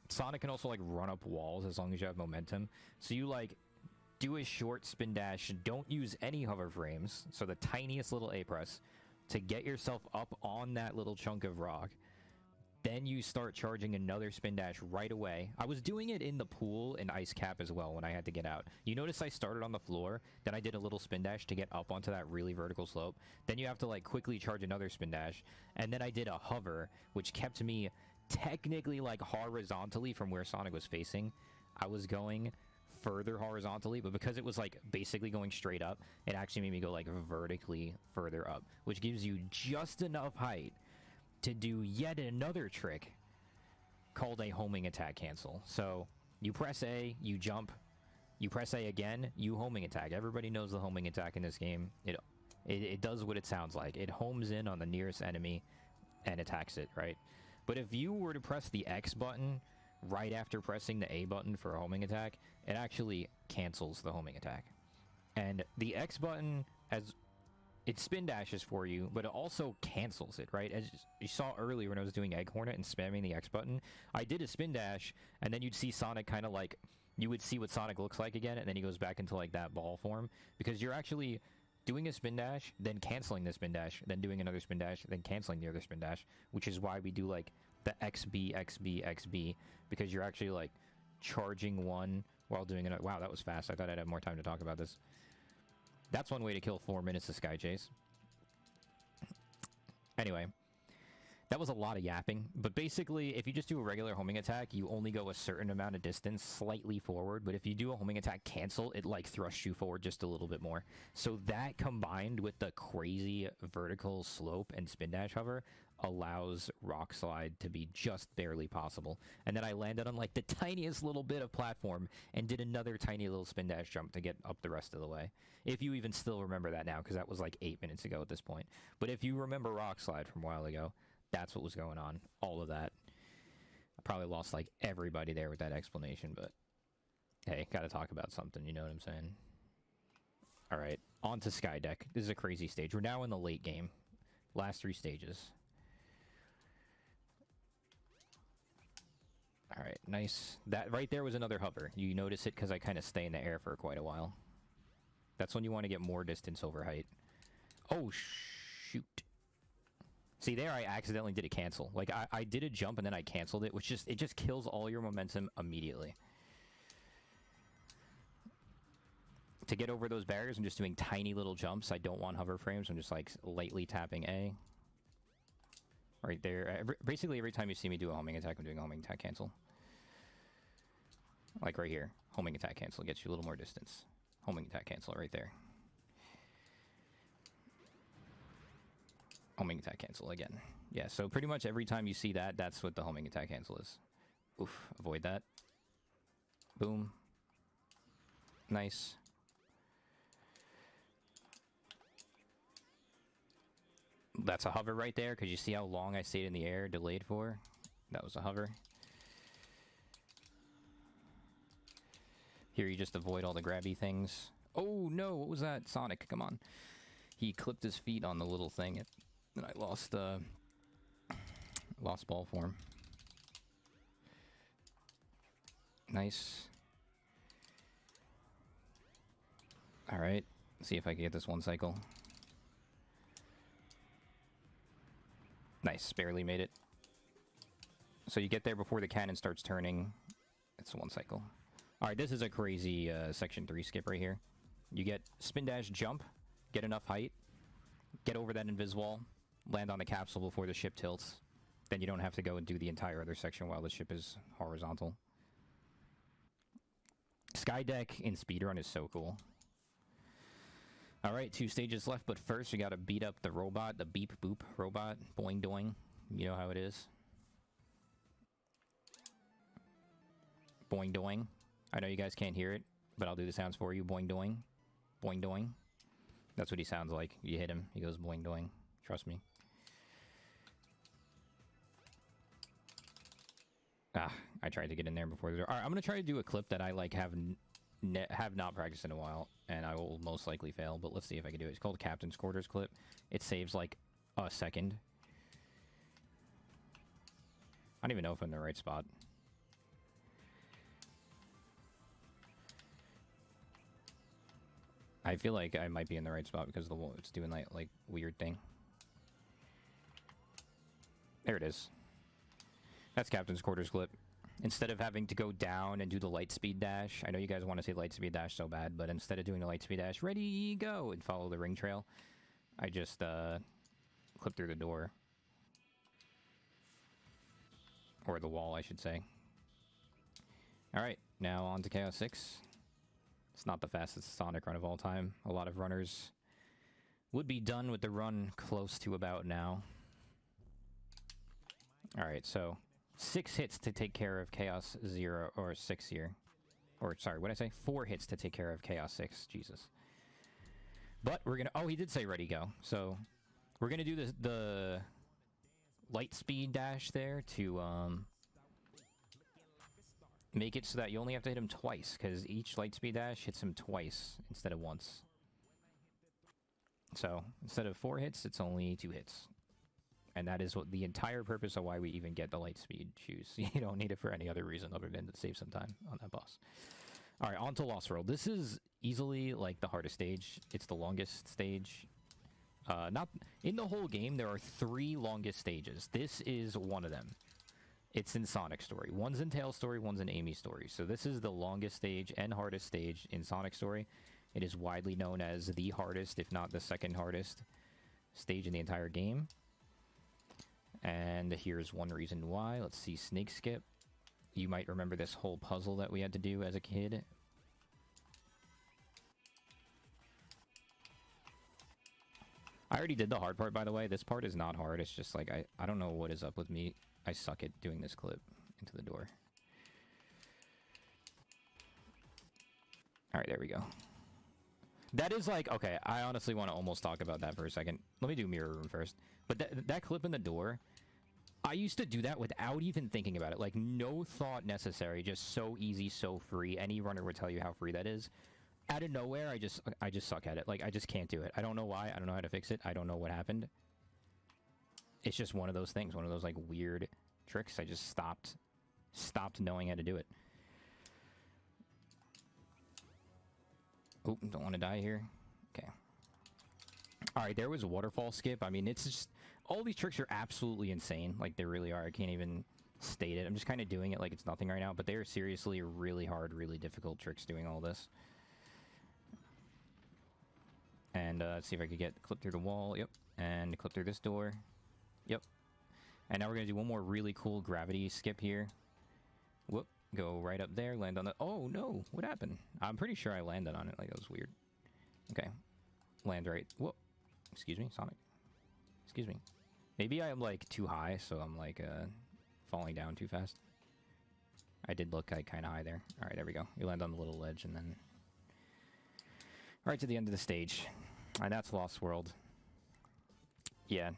Sonic can also, like, run up walls as long as you have momentum. So you, like, do a short spin dash, don't use any hover frames, so the tiniest little A press, to get yourself up on that little chunk of rock. Then you start charging another spin dash right away. I was doing it in the pool and ice cap as well when I had to get out. You notice I started on the floor, then I did a little spin dash to get up onto that really vertical slope. Then you have to like quickly charge another spin dash. And then I did a hover, which kept me technically like horizontally from where Sonic was facing. I was going further horizontally, but because it was like basically going straight up, it actually made me go like vertically further up, which gives you just enough height to do yet another trick called a homing attack cancel. So you press A, you jump, you press A again, you homing attack. Everybody knows the homing attack in this game. It does what it sounds like. It homes in on the nearest enemy and attacks it, right? But if you were to press the X button right after pressing the A button for a homing attack, it actually cancels the homing attack. And the X button, as it spin dashes for you, but it also cancels it, right? As you saw earlier when I was doing Egg Hornet and spamming the X button, I did a spin dash, and then you'd see Sonic kind of like, you would see what Sonic looks like again, and then he goes back into like that ball form, because you're actually doing a spin dash, then canceling the spin dash, then doing another spin dash, then canceling the other spin dash, which is why we do like the XB, XB, XB, because you're actually like charging one while doing another. Wow, that was fast. I thought I'd have more time to talk about this. That's one way to kill 4 minutes of Sky Chase. Anyway, that was a lot of yapping. But basically, if you just do a regular homing attack, you only go a certain amount of distance slightly forward. But if you do a homing attack cancel, it like thrusts you forward just a little bit more. So that combined with the crazy vertical slope and spin dash hover allows rock slide to be just barely possible. And then I landed on like the tiniest little bit of platform and did another tiny little spin dash jump to get up the rest of the way. If you even still remember that now, because that was like 8 minutes ago at this point. But if you remember rock slide from a while ago, that's what was going on. All of that. I probably lost like everybody there with that explanation, but hey, gotta talk about something, you know what I'm saying? Alright, on to Sky Deck. This is a crazy stage. We're now in the late game. Last 3 stages. Alright, nice. That right there was another hover. You notice it because I kind of stay in the air for quite a while. That's when you want to get more distance over height. Oh, shoot. See, there I accidentally did a cancel. Like, I did a jump and then I canceled it, which it just kills all your momentum immediately. To get over those barriers, I'm just doing tiny little jumps. I don't want hover frames. I'm just, like, lightly tapping A. Right there. Basically, every time you see me do a homing attack, I'm doing a homing attack cancel. Like right here. Homing attack cancel gets you a little more distance. Homing attack cancel right there. Homing attack cancel again. Yeah, so pretty much every time you see that, that's what the homing attack cancel is. Oof, avoid that. Boom. Nice. That's a hover right there, because you see how long I stayed in the air, delayed for? That was a hover. Here you just avoid all the grabby things. Oh no, what was that? Sonic, come on. He clipped his feet on the little thing, and I lost ball form. Nice. Alright, see if I can get this one cycle. Nice, barely made it. So you get there before the cannon starts turning. It's one cycle. Alright, this is a crazy section 3 skip right here. You get spin dash jump, get enough height, get over that invis wall, land on the capsule before the ship tilts. Then you don't have to go and do the entire other section while the ship is horizontal. Sky Deck in speedrun is so cool. Alright, 2 stages left, but first we gotta beat up the robot, the beep boop robot. Boing doing. You know how it is. Boing doing. I know you guys can't hear it, but I'll do the sounds for you. Boing doing. Boing doing. That's what he sounds like. You hit him, he goes boing doing. Trust me. Ah, I tried to get in there before the door. Alright, I'm gonna try to do a clip that I like have not practiced in a while, and I will most likely fail, but let's see if I can do it. It's called Captain's Quarters clip. It saves like a second. I don't even know if I'm in the right spot. I feel like I might be in the right spot because it's doing like weird thing. There it is. That's Captain's Quarters clip. Instead of having to go down and do the light speed dash, I know you guys want to say light speed dash so bad, but instead of doing the light speed dash, ready, go, and follow the ring trail, I just clip through the door. Or the wall, I should say. Alright, now on to Chaos 6. It's not the fastest Sonic run of all time. A lot of runners would be done with the run close to about now. Alright, so 6 hits to take care of Chaos 0, or 6 here. Or, sorry, what did I say? 4 hits to take care of Chaos 6. Jesus. But we're gonna... Oh, he did say ready, go. So, we're gonna do the light speed dash there to, make it so that you only have to hit him twice, because each light speed dash hits him twice instead of once. So, instead of 4 hits, it's only 2 hits. And that is what the entire purpose of why we even get the light speed shoes. You don't need it for any other reason other than to save some time on that boss. Alright, on to Lost World. This is easily, like, the hardest stage. It's the longest stage. Not... In the whole game, there are 3 longest stages. This is one of them. It's in Sonic Story. One's in Tails Story, one's in Amy's Story. So this is the longest stage and hardest stage in Sonic Story. It is widely known as the hardest, if not the second hardest, stage in the entire game. And here's one reason why. Let's see, Snake Skip. You might remember this whole puzzle that we had to do as a kid. I already did the hard part, by the way. This part is not hard. It's just like, I don't know what is up with me. I suck at doing this clip into the door. Alright, there we go. That is like, okay, I honestly want to almost talk about that for a second. Let me do Mirror Room first. But that clip in the door, I used to do that without even thinking about it. Like, no thought necessary, just so easy, so free. Any runner would tell you how free that is. Out of nowhere, I just suck at it. Like, I just can't do it. I don't know why. I don't know how to fix it. I don't know what happened. It's just one of those things, one of those, like, weird tricks. I just stopped knowing how to do it. Oh, don't want to die here. Okay. Alright, there was waterfall skip. I mean, it's just... All these tricks are absolutely insane. Like, they really are. I can't even state it. I'm just kind of doing it like it's nothing right now. But they are seriously really hard, really difficult tricks doing all this. And, let's see if I could get clip through the wall. Yep. And clip through this door. Yep. And now we're going to do one more really cool gravity skip here. Whoop. Go right up there. Land on the... Oh, no. What happened? I'm pretty sure I landed on it. Like, that was weird. Okay. Land right... Whoop. Excuse me, Sonic. Excuse me. Maybe I'm, like, too high, so I'm, like, falling down too fast. I did look, like, kind of high there. Alright, there we go. You land on the little ledge, and then... Right to the end of the stage. And that's Lost World. Yeah.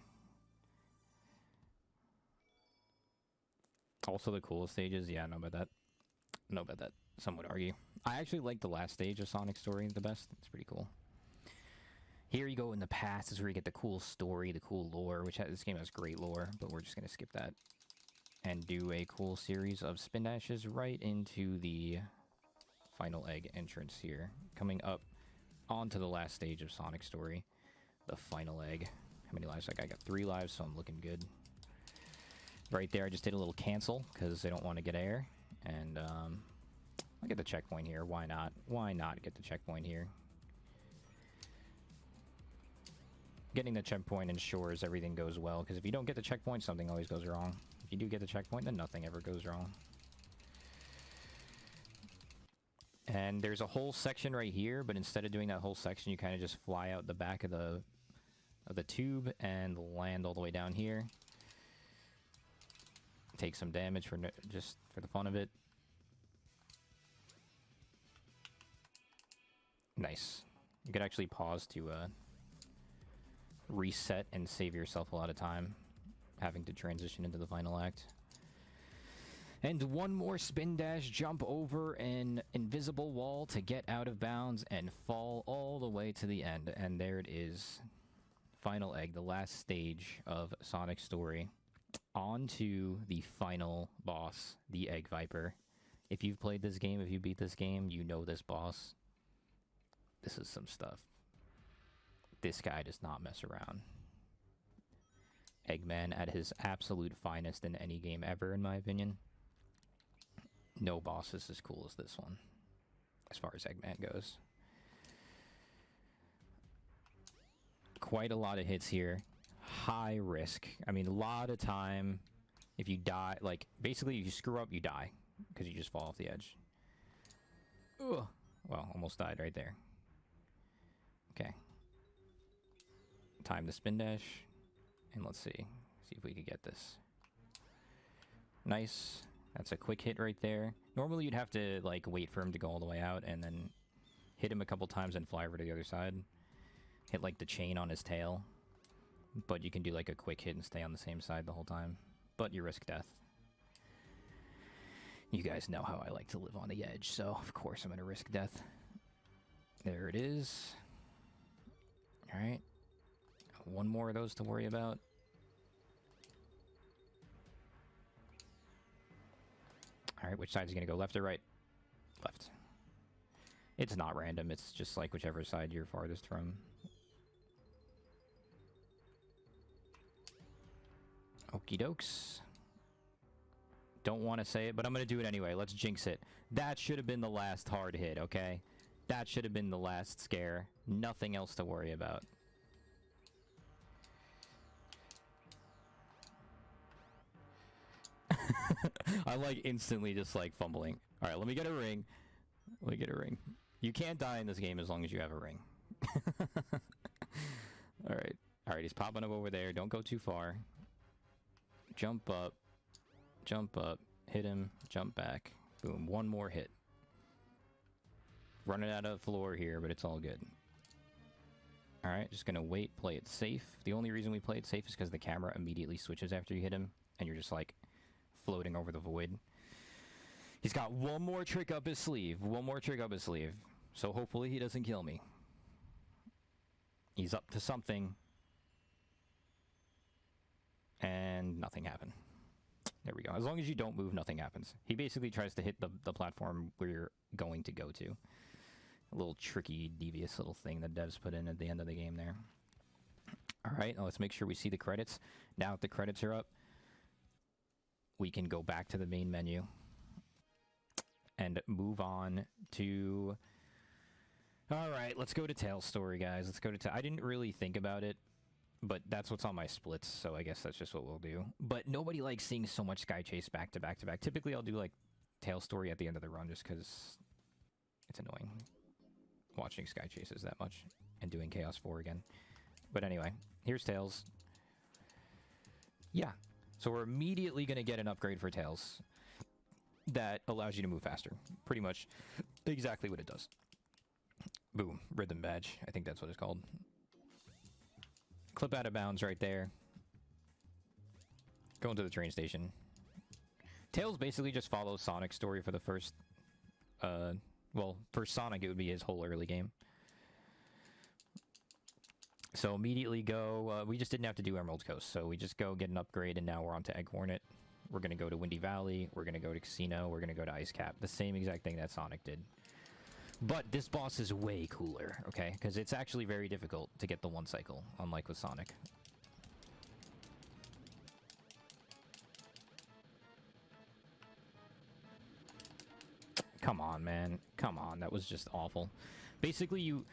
Also the coolest stages? Yeah, I know about that. Know about that. Some would argue. I actually like the last stage of Sonic Story the best. It's pretty cool. Here you go in the past is where you get the cool story, the cool lore, which this game has great lore, but we're just going to skip that. And do a cool series of spin dashes right into the final egg entrance here. Coming up onto the last stage of Sonic Story. The final egg. How many lives? Like, I got 3 lives, so I'm looking good. Right there, I just did a little cancel, because I don't want to get air. And, I'll get the checkpoint here. Why not? Why not get the checkpoint here? Getting the checkpoint ensures everything goes well, because if you don't get the checkpoint, something always goes wrong. If you do get the checkpoint, then nothing ever goes wrong. And there's a whole section right here, but instead of doing that whole section, you kind of just fly out the back of the tube and land all the way down here. Take some damage for just for the fun of it. Nice. You could actually pause to reset and save yourself a lot of time having to transition into the final act. And one more spin dash, jump over an invisible wall to get out of bounds and fall all the way to the end. And there it is. Final egg, the last stage of Sonic Story. On to the final boss, the Egg Viper. If you've played this game, if you beat this game, you know this boss. This is some stuff. This guy does not mess around. Eggman at his absolute finest in any game ever, in my opinion. No boss is as cool as this one, as far as Eggman goes. Quite a lot of hits here. High risk. I mean, a lot of time, if you die, like, basically if you screw up, you die. Because you just fall off the edge. Ugh. Well, almost died right there. Okay. Time the spin dash. And let's see. See if we could get this. Nice. That's a quick hit right there. Normally you'd have to, like, wait for him to go all the way out and then hit him a couple times and fly over to the other side. Hit, like, the chain on his tail. But you can do, like, a quick hit and stay on the same side the whole time. But you risk death. You guys know how I like to live on the edge, so of course I'm going to risk death. There it is. Alright. One more of those to worry about. Alright, which side is he going to go? Left or right? Left. It's not random, it's just like whichever side you're farthest from. Okie dokes. Don't want to say it, but I'm going to do it anyway. Let's jinx it. That should have been the last hard hit, okay? That should have been the last scare. Nothing else to worry about. I like instantly just like fumbling. Alright, let me get a ring. Let me get a ring. You can't die in this game as long as you have a ring. Alright. Alright, he's popping up over there. Don't go too far. Jump up. Jump up. Hit him. Jump back. Boom. One more hit. Running out of floor here, but it's all good. Alright, just gonna wait, play it safe. The only reason we play it safe is because the camera immediately switches after you hit him, and you're just like floating over the void. He's got one more trick up his sleeve. One more trick up his sleeve. So hopefully he doesn't kill me. He's up to something. And nothing happened. There we go. As long as you don't move, nothing happens. He basically tries to hit the platform where you're going to go to. A little tricky, devious little thing that devs put in at the end of the game there. Alright, now let's make sure we see the credits. Now that the credits are up, we can go back to the main menu and move on to... Alright, let's go to Tails' story, guys. Let's go to I didn't really think about it, but that's what's on my splits, so I guess that's just what we'll do. But nobody likes seeing so much Sky Chase back to back to back. Typically, I'll do, like, Tails' story at the end of the run just because it's annoying watching Sky Chases that much and doing Chaos 4 again. But anyway, here's Tails. Yeah, so we're immediately going to get an upgrade for Tails that allows you to move faster. Pretty much exactly what it does. Boom, Rhythm Badge. I think that's what it's called. Clip out of bounds right there. Going to the train station. Tails basically just follows Sonic's story for the first... well, for Sonic, it would be his whole early game. So immediately go... we just didn't have to do Emerald Coast, so we just go get an upgrade, and now we're on to Egg Hornet. We're going to go to Windy Valley. We're going to go to Casino. We're going to go to Ice Cap. The same exact thing that Sonic did. But this boss is way cooler, okay? Because it's actually very difficult to get the one cycle, unlike with Sonic. Come on, man. Come on, that was just awful. Basically, you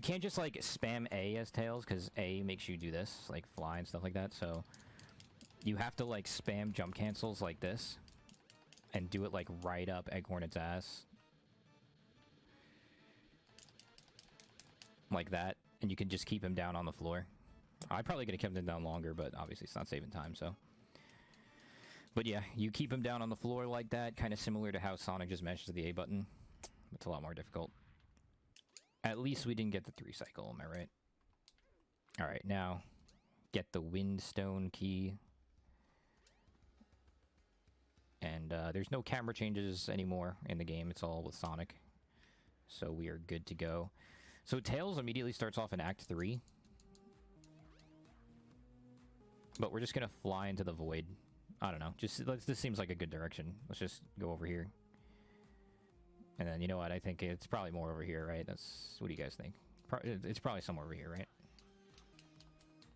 can't just, like, spam A as Tails, because A makes you do this, like, fly and stuff like that, so... You have to, like, spam jump cancels like this, and do it, like, right up Egg Hornet's ass. Like that, and you can just keep him down on the floor. I probably could have kept him down longer, but obviously it's not saving time, so... But yeah, you keep him down on the floor like that, kind of similar to how Sonic just mashes the A button. It's a lot more difficult. At least we didn't get the 3 cycle, am I right? Alright, now, get the Windstone key. And there's no camera changes anymore in the game, it's all with Sonic. So we are good to go. So Tails immediately starts off in Act 3. But we're just gonna fly into the void. I don't know. This seems like a good direction. Let's just go over here. And then, you know what? I think it's probably more over here, right? What do you guys think? It's probably somewhere over here, right?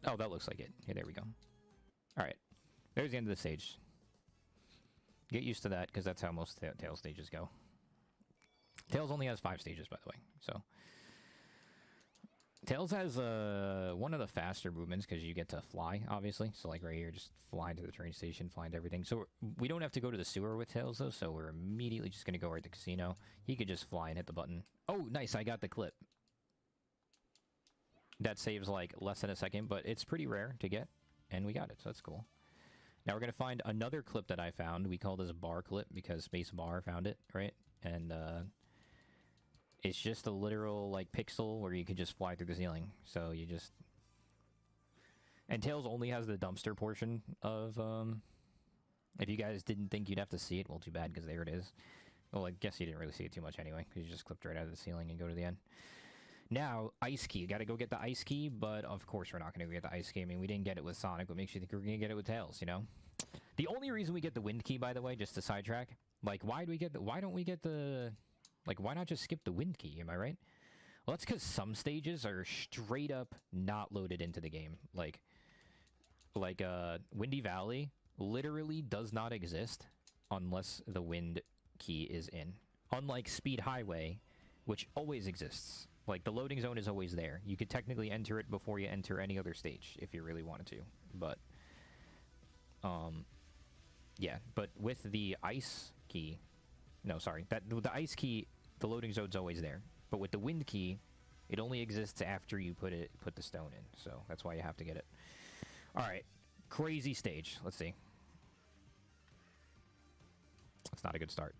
Oh, that looks like it. Here, there we go. Alright. There's the end of the stage. Get used to that, because that's how most Tails stages go. Tails only has 5 stages, by the way, so... Tails has one of the faster movements, because you get to fly, obviously. So, like, right here, just fly to the train station, fly into everything. So, we don't have to go to the sewer with Tails, though, so we're immediately just going to go right to the casino. He could just fly and hit the button. Oh, nice, I got the clip. That saves, like, less than a second, but it's pretty rare to get, and we got it, so that's cool. Now we're going to find another clip that I found. We call this bar clip because Spacebar found it, right? And, it's just a literal, like, pixel where you can just fly through the ceiling. So you just... And Tails only has the dumpster portion of, If you guys didn't think you'd have to see it, well, too bad, because there it is. Well, I guess you didn't really see it too much anyway, because you just clipped right out of the ceiling and go to the end. Now, ice key. You gotta go get the ice key, but of course we're not gonna go get the ice key. I mean, we didn't get it with Sonic. What makes you think we're gonna get it with Tails, you know? The only reason we get the wind key, by the way, just to sidetrack, like, why don't we get the... Like, why not just skip the wind key, am I right? Well, that's because some stages are straight up not loaded into the game. Like, Windy Valley literally does not exist unless the wind key is in. Unlike Speed Highway, which always exists. Like, the loading zone is always there. You could technically enter it before you enter any other stage, if you really wanted to. But, yeah. But with the ice key... No, sorry. The ice key, the loading zone's always there. But with the wind key, it only exists after you put the stone in. So that's why you have to get it. Alright. Crazy stage. Let's see. That's not a good start.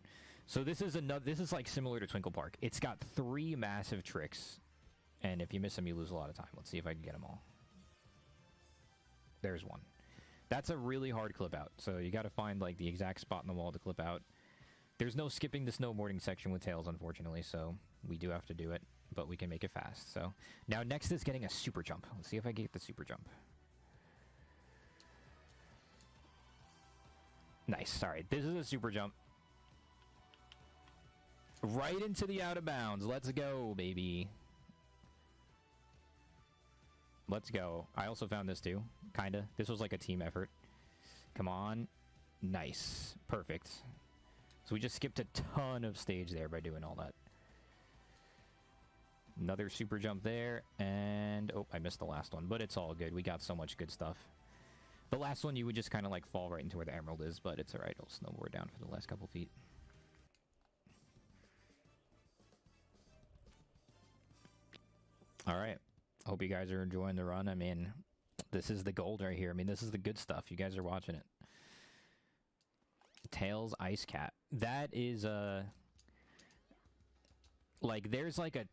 So this is like similar to Twinkle Park. It's got 3 massive tricks. And if you miss them, you lose a lot of time. Let's see if I can get them all. There's one. That's a really hard clip out. So you gotta find like the exact spot in the wall to clip out. There's no skipping the snowboarding section with Tails, unfortunately, so we do have to do it, but we can make it fast. So now next is getting a super jump. Let's see if I can get the super jump. Nice. Sorry, this is a super jump. Right into the out of bounds. Let's go, baby. Let's go. I also found this too, kinda. This was like a team effort. Come on. Nice. Perfect. So we just skipped a ton of stage there by doing all that. Another super jump there, and... Oh, I missed the last one, but it's all good. We got so much good stuff. The last one, you would just kind of like fall right into where the emerald is, but it's alright. I'll snowboard down for the last couple feet. Alright. Hope you guys are enjoying the run. I mean, this is the gold right here. I mean, this is the good stuff. You guys are watching it. Tails Ice Cap. That is like there's like a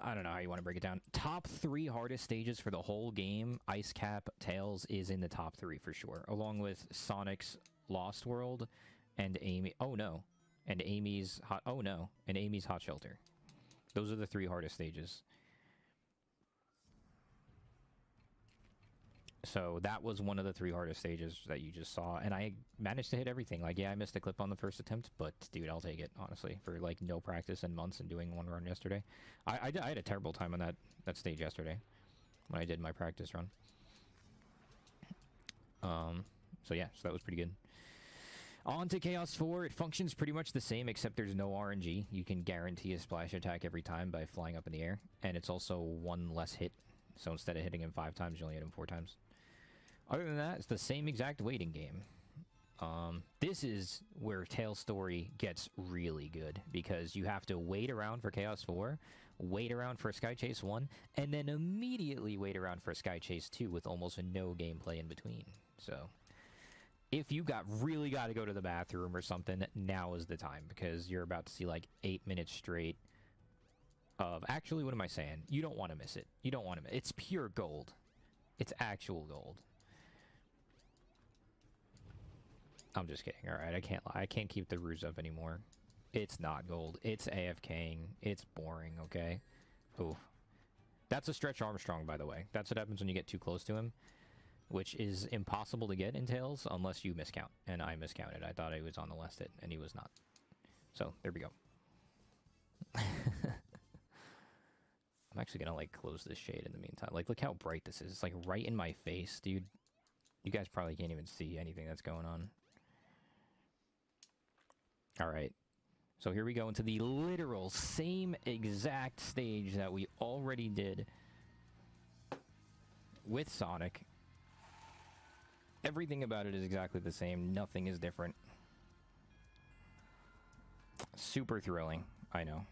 I don't know how you want to break it down. Top 3 hardest stages for the whole game. Ice Cap Tails is in the top 3 for sure, along with Sonic's Lost World and Amy. Oh no, and Amy's Hot. Oh no, and Amy's Hot Shelter. Those are the 3 hardest stages. So that was one of the 3 hardest stages that you just saw, and I managed to hit everything. Like, yeah, I missed a clip on the first attempt, but dude, I'll take it, honestly, for like no practice in months and doing one run yesterday. I had a terrible time on that stage yesterday when I did my practice run. So yeah, so that was pretty good. On to Chaos 4. It functions pretty much the same, except there's no RNG. You can guarantee a splash attack every time by flying up in the air, and it's also 1 less hit. So instead of hitting him 5 times, you only hit him 4 times. Other than that, it's the same exact waiting game. This is where Tails' story gets really good, because you have to wait around for Chaos 4, wait around for Sky Chase 1, and then immediately wait around for Sky Chase 2 with almost no gameplay in between. So, if you really got to go to the bathroom or something, now is the time, because you're about to see like 8 minutes straight of... Actually, what am I saying? You don't want to miss it. You don't want to miss it. It's pure gold. It's actual gold. I'm just kidding. Alright, I can't lie. I can't keep the ruse up anymore. It's not gold. It's AFKing. It's boring, okay? Oof. That's a Stretch Armstrong, by the way. That's what happens when you get too close to him, which is impossible to get in Tails unless you miscount. And I miscounted. I thought he was on the last hit, and he was not. So, there we go. I'm actually gonna, like, close this shade in the meantime. Like, look how bright this is. It's, like, right in my face, dude. You guys probably can't even see anything that's going on. Alright. So here we go into the literal same exact stage that we already did with Sonic. Everything about it is exactly the same. Nothing is different. Super thrilling. I know.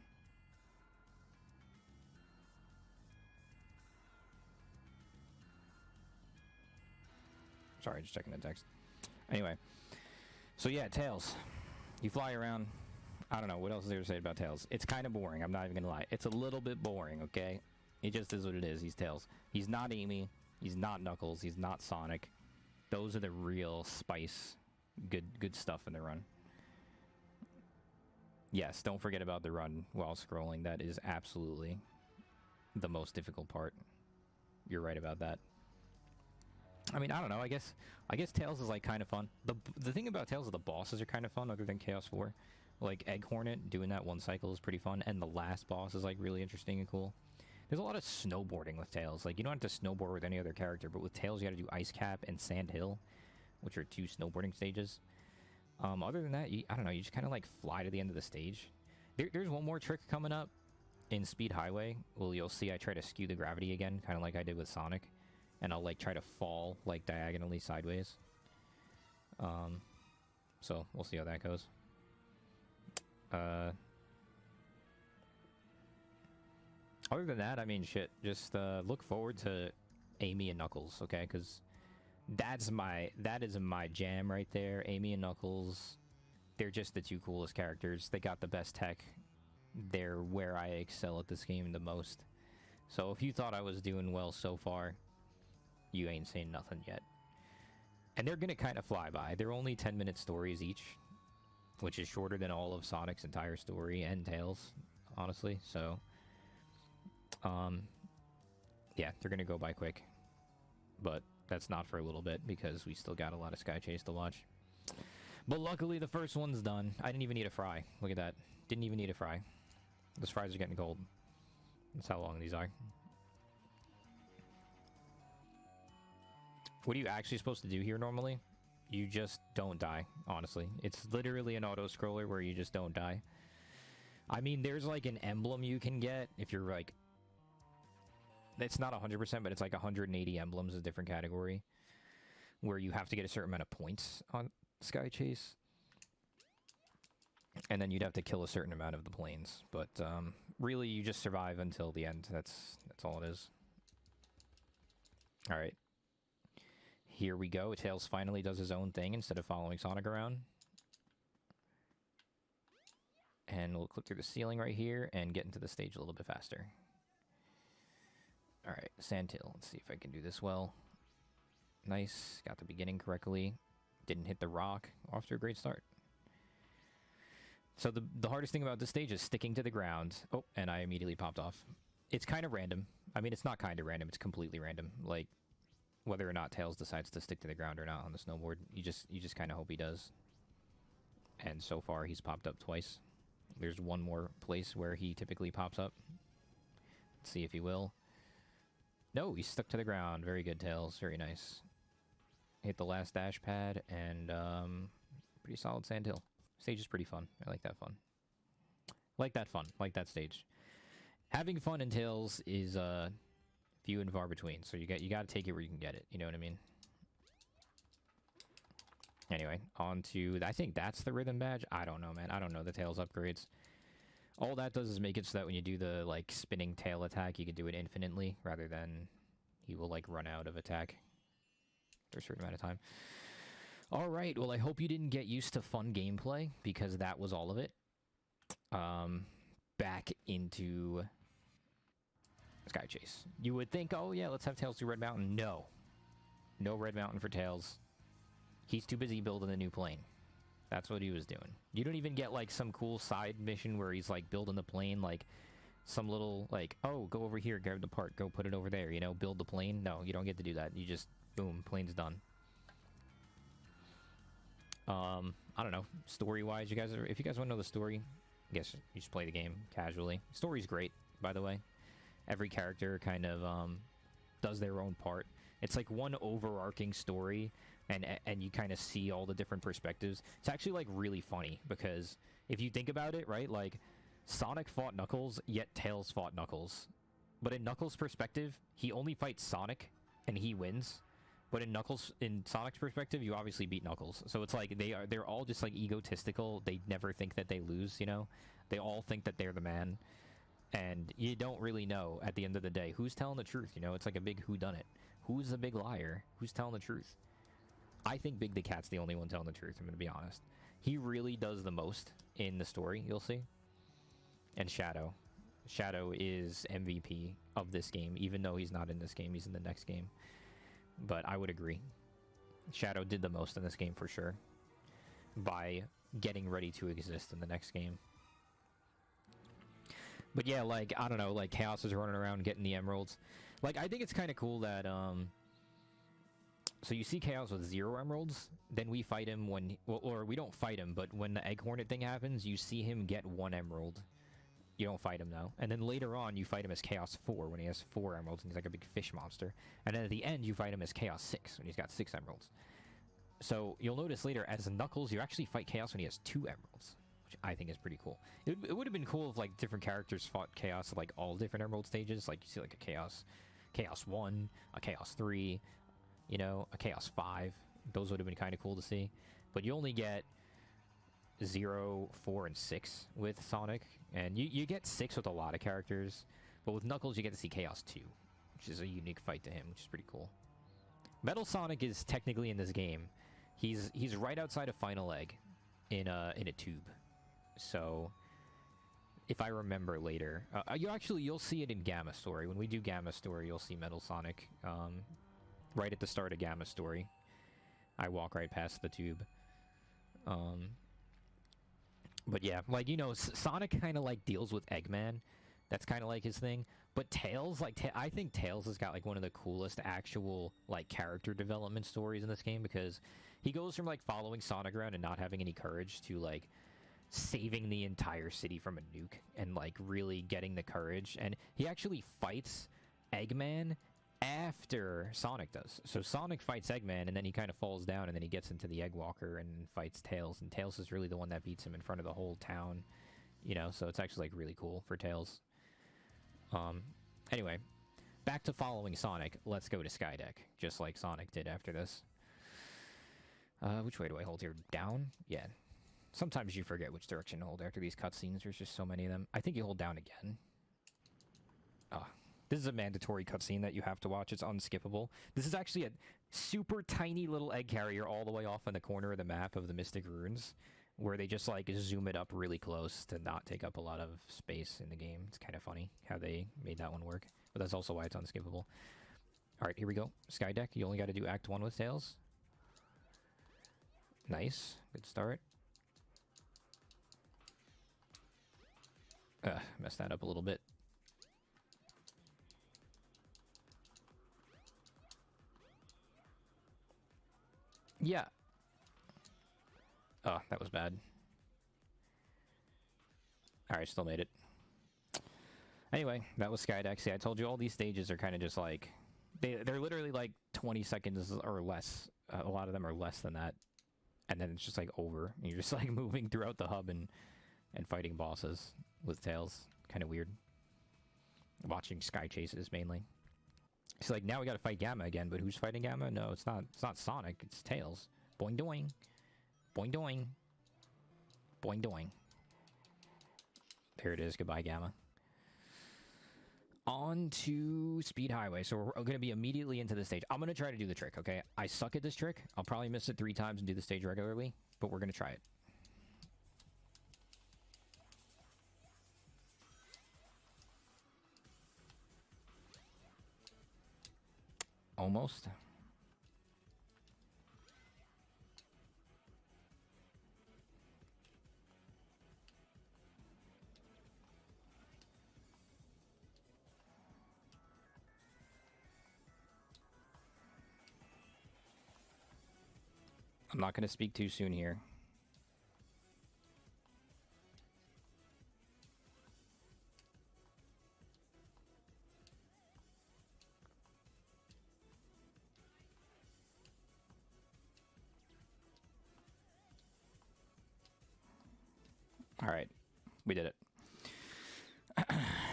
Sorry, just checking the text. Anyway. So yeah, Tails. You fly around. I don't know. What else is there to say about Tails? It's kind of boring. I'm not even going to lie. It's a little bit boring, okay? It just is what it is. He's Tails. He's not Amy. He's not Knuckles. He's not Sonic. Those are the real spice. Good stuff in the run. Yes, don't forget about the run while scrolling. That is absolutely the most difficult part. You're right about that. I mean, I don't know. I guess Tails is like kind of fun. The thing about Tails is the bosses are kind of fun, other than Chaos 4. Like Egg Hornet, doing that one cycle is pretty fun, and the last boss is like really interesting and cool. There's a lot of snowboarding with Tails. Like, you don't have to snowboard with any other character, but with Tails you gotta do Ice Cap and Sand Hill, which are 2 snowboarding stages. Other than that, I don't know, you just kind of like fly to the end of the stage. There's one more trick coming up in Speed Highway. Well, you'll see I try to skew the gravity again, kind of like I did with Sonic. And I'll like try to fall like diagonally sideways. So we'll see how that goes. Other than that, I mean, shit. Just look forward to Amy and Knuckles, okay? Because that is my jam right there. Amy and Knuckles, they're just the 2 coolest characters. They got the best tech. They're where I excel at this game the most. So if you thought I was doing well so far, you ain't saying nothing yet. And they're gonna kind of fly by. They're only 10-minute stories each, which is shorter than all of Sonic's entire story and Tails, honestly. So, yeah, they're gonna go by quick. But that's not for a little bit, because we still got a lot of Sky Chase to watch. But luckily, the first one's done. I didn't even need a fry. Look at that. Didn't even need a fry. Those fries are getting cold. That's how long these are. What are you actually supposed to do here normally? You just don't die, honestly. It's literally an auto-scroller where you just don't die. I mean, there's like an emblem you can get if you're like... It's not 100%, but it's like 180 emblems, a different category, where you have to get a certain amount of points on Sky Chase. And then you'd have to kill a certain amount of the planes. But really, you just survive until the end. That's all it is. Alright. Here we go. Tails finally does his own thing instead of following Sonic around. And we'll click through the ceiling right here and get into the stage a little bit faster. Alright, Sandhill. Let's see if I can do this well. Nice. Got the beginning correctly. Didn't hit the rock. Off to a great start. So the hardest thing about this stage is sticking to the ground. Oh, and I immediately popped off. It's kind of random. I mean, it's not kind of random. It's completely random. Like, whether or not Tails decides to stick to the ground or not on the snowboard, you just kind of hope he does. And so far, he's popped up twice. There's one more place where he typically pops up. Let's see if he will. No, he's stuck to the ground. Very good, Tails. Very nice. Hit the last dash pad, and pretty solid Sandhill. Stage is pretty fun. I like that fun. Like that fun. Like that stage. Having fun in Tails is few and far between, so you got to take it where you can get it. You know what I mean? Anyway, on to... I think that's the rhythm badge. I don't know, man. I don't know the Tails upgrades. All that does is make it so that when you do the, like, spinning tail attack, you can do it infinitely, rather than he will, like, run out of attack after a certain amount of time. Alright, well, I hope you didn't get used to fun gameplay, because that was all of it. Back into Sky Chase. You would think, oh yeah, let's have Tails do Red Mountain. No. No Red Mountain for Tails. He's too busy building a new plane. That's what he was doing. You don't even get, like, some cool side mission where he's, like, building the plane, like, some little, like, oh, go over here, grab the part, go put it over there, you know, build the plane. No, you don't get to do that. You just, boom, plane's done. I don't know. Story-wise, you guys are, if you guys want to know the story, I guess you just play the game casually. Story's great, by the way. Every character kind of, does their own part. It's like one overarching story, and you kind of see all the different perspectives. It's actually like really funny because if you think about it, right, like Sonic fought Knuckles, yet Tails fought Knuckles. But in Knuckles' perspective, he only fights Sonic, and he wins. But in Sonic's perspective, you obviously beat Knuckles. So it's like they're all just like egotistical. They never think that they lose, you know? They all think that they're the man. And you don't really know at the end of the day who's telling the truth, you know? It's like a big whodunit. Who's the big liar? Who's telling the truth? I think Big the Cat's the only one telling the truth, I'm going to be honest. He really does the most in the story, you'll see. And Shadow. Shadow is MVP of this game, even though he's not in this game, he's in the next game. But I would agree. Shadow did the most in this game for sure. By getting ready to exist in the next game. But yeah, like, I don't know, like, Chaos is running around getting the emeralds. Like, I think it's kind of cool that, so you see Chaos with 0 emeralds, then we fight him when, well, or we don't fight him, but when the Egg Hornet thing happens, you see him get 1 emerald. You don't fight him, though. And then later on, you fight him as Chaos 4, when he has 4 emeralds, and he's like a big fish monster. And then at the end, you fight him as Chaos 6, when he's got 6 emeralds. So, you'll notice later, as Knuckles, you actually fight Chaos when he has 2 emeralds. Which I think is pretty cool. It would have been cool if, like, different characters fought Chaos at, like, all different emerald stages. Like, you see, like, a Chaos 1, a Chaos 3, you know, a Chaos 5. Those would have been kind of cool to see. But you only get 0, 4, and 6 with Sonic. And you get 6 with a lot of characters. But with Knuckles, you get to see Chaos 2, which is a unique fight to him, which is pretty cool. Metal Sonic is technically in this game. He's right outside of Final Egg in a tube. So, if I remember later, you'll see it in Gamma Story. When we do Gamma Story, you'll see Metal Sonic right at the start of Gamma Story. I walk right past the tube. But yeah, like, you know, Sonic kind of like deals with Eggman. That's kind of like his thing. But Tails, like, I think Tails has got like one of the coolest actual like character development stories in this game, because he goes from like following Sonic around and not having any courage to like saving the entire city from a nuke and like really getting the courage. And he actually fights Eggman after Sonic does. So Sonic fights Eggman, and then he kind of falls down, and then he gets into the Egg Walker and fights Tails. And Tails is really the one that beats him in front of the whole town, you know. So it's actually like really cool for Tails. Anyway, back to following Sonic. Let's go to Skydeck, just like Sonic did after this. Which way do I hold here? Down? Yeah. Sometimes you forget which direction to hold after these cutscenes. There's just so many of them. I think you hold down again. This is a mandatory cutscene that you have to watch. It's unskippable. This is actually a super tiny little egg carrier all the way off in the corner of the map of the Mystic Ruins, where they just like zoom it up really close to not take up a lot of space in the game. It's kind of funny how they made that one work, but that's also why it's unskippable. All right, here we go. Skydeck. You only got to do Act 1 with Tails. Nice. Good start. Messed that up a little bit. Yeah. Oh, that was bad. Alright, still made it. Anyway, that was Skydeck. See, I told you all these stages are kind of just like... They're literally like 20 seconds or less. A lot of them are less than that. And then it's just like over. And you're just like moving throughout the hub and fighting bosses with Tails. Kind of weird. Watching Sky Chases mainly. It's like, now we gotta fight Gamma again, but who's fighting Gamma? No, it's not Sonic, it's Tails. Boing doing. Boing doing. Boing doing. There it is, goodbye Gamma. On to Speed Highway. So we're gonna be immediately into the stage. I'm gonna try to do the trick, okay? I suck at this trick. I'll probably miss it 3 times and do the stage regularly, but we're gonna try it. Almost. I'm not going to speak too soon here. Alright, we did it.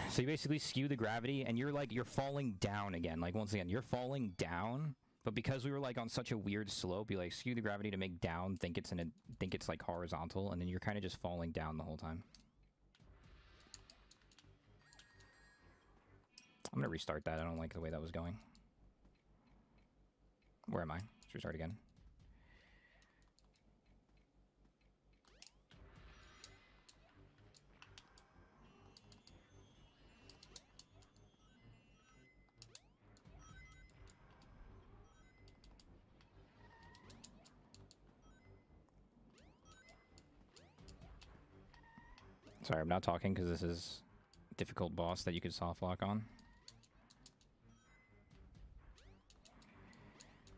So you basically skew the gravity, and you're falling down again. Like, once again, you're falling down, but because we were like on such a weird slope, you like skew the gravity to make down think it's like horizontal, and then you're kind of just falling down the whole time. I'm gonna restart that. I don't like the way that was going. Where am I? Let's restart again. Sorry, I'm not talking because this is a difficult boss that you could soft lock on.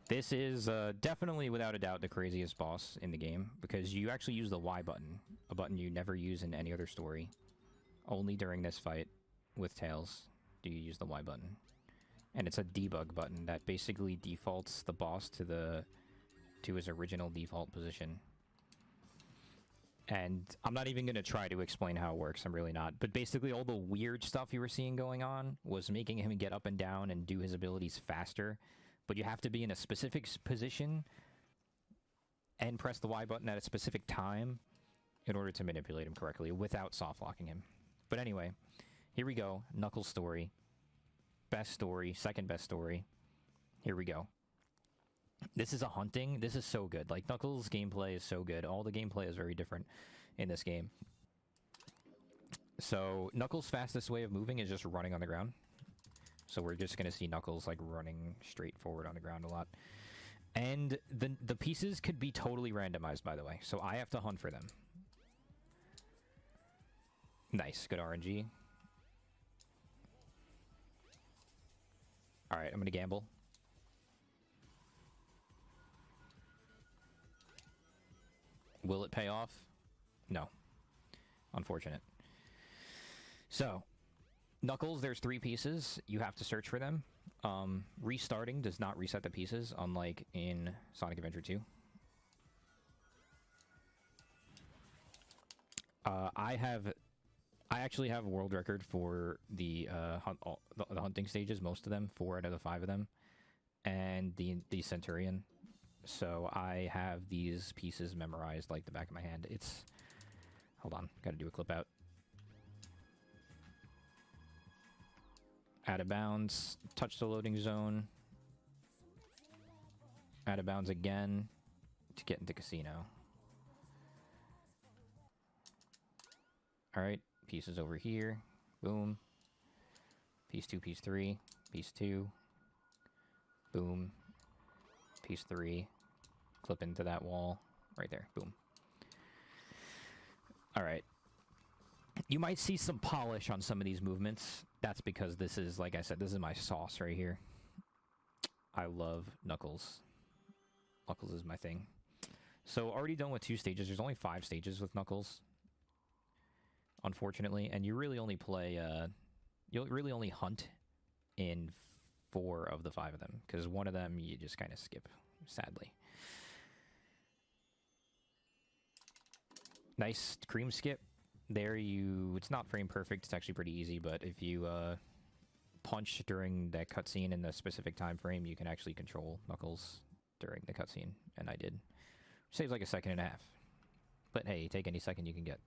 This is definitely, without a doubt, the craziest boss in the game, because you actually use the Y button, a button you never use in any other story. Only during this fight with Tails do you use the Y button. And it's a debug button that basically defaults the boss to his original default position. And I'm not even going to try to explain how it works, I'm really not. But basically all the weird stuff you were seeing going on was making him get up and down and do his abilities faster. But you have to be in a specific position and press the Y button at a specific time in order to manipulate him correctly without soft locking him. But anyway, here we go. Knuckles' story. Best story. Second best story. Here we go. This is a hunting. This is so good. Like, Knuckles' gameplay is so good. All the gameplay is very different in this game. So, Knuckles' fastest way of moving is just running on the ground. So we're just going to see Knuckles, like, running straight forward on the ground a lot. And the pieces could be totally randomized, by the way. So I have to hunt for them. Nice. Good RNG. Alright, I'm going to gamble. Will it pay off? No. Unfortunate. So, Knuckles, there's 3 pieces. You have to search for them. Restarting does not reset the pieces, unlike in Sonic Adventure 2. I actually have a world record for the hunting stages, most of them, 4 out of the 5 of them, and the Centurion. So I have these pieces memorized like the back of my hand. It's... Hold on, gotta do a clip out. Out of bounds, touch the loading zone. Out of bounds again to get into casino. Alright, pieces over here. Boom. Piece 2, piece 3. Piece 2. Boom. Piece 3. Clip into that wall. Right there. Boom. Alright. You might see some polish on some of these movements. That's because this is, like I said, this is my sauce right here. I love Knuckles. Knuckles is my thing. So, already done with 2 stages. There's only 5 stages with Knuckles. Unfortunately. And you really only play, you'll really only hunt in 4 of the 5 of them. Because one of them you just kind of skip, sadly. Nice cream skip. There it's not frame perfect, it's actually pretty easy, but if you punch during that cutscene in the specific time frame, you can actually control Knuckles during the cutscene, and I did. Saves like a second and a half. But hey, take any second you can get.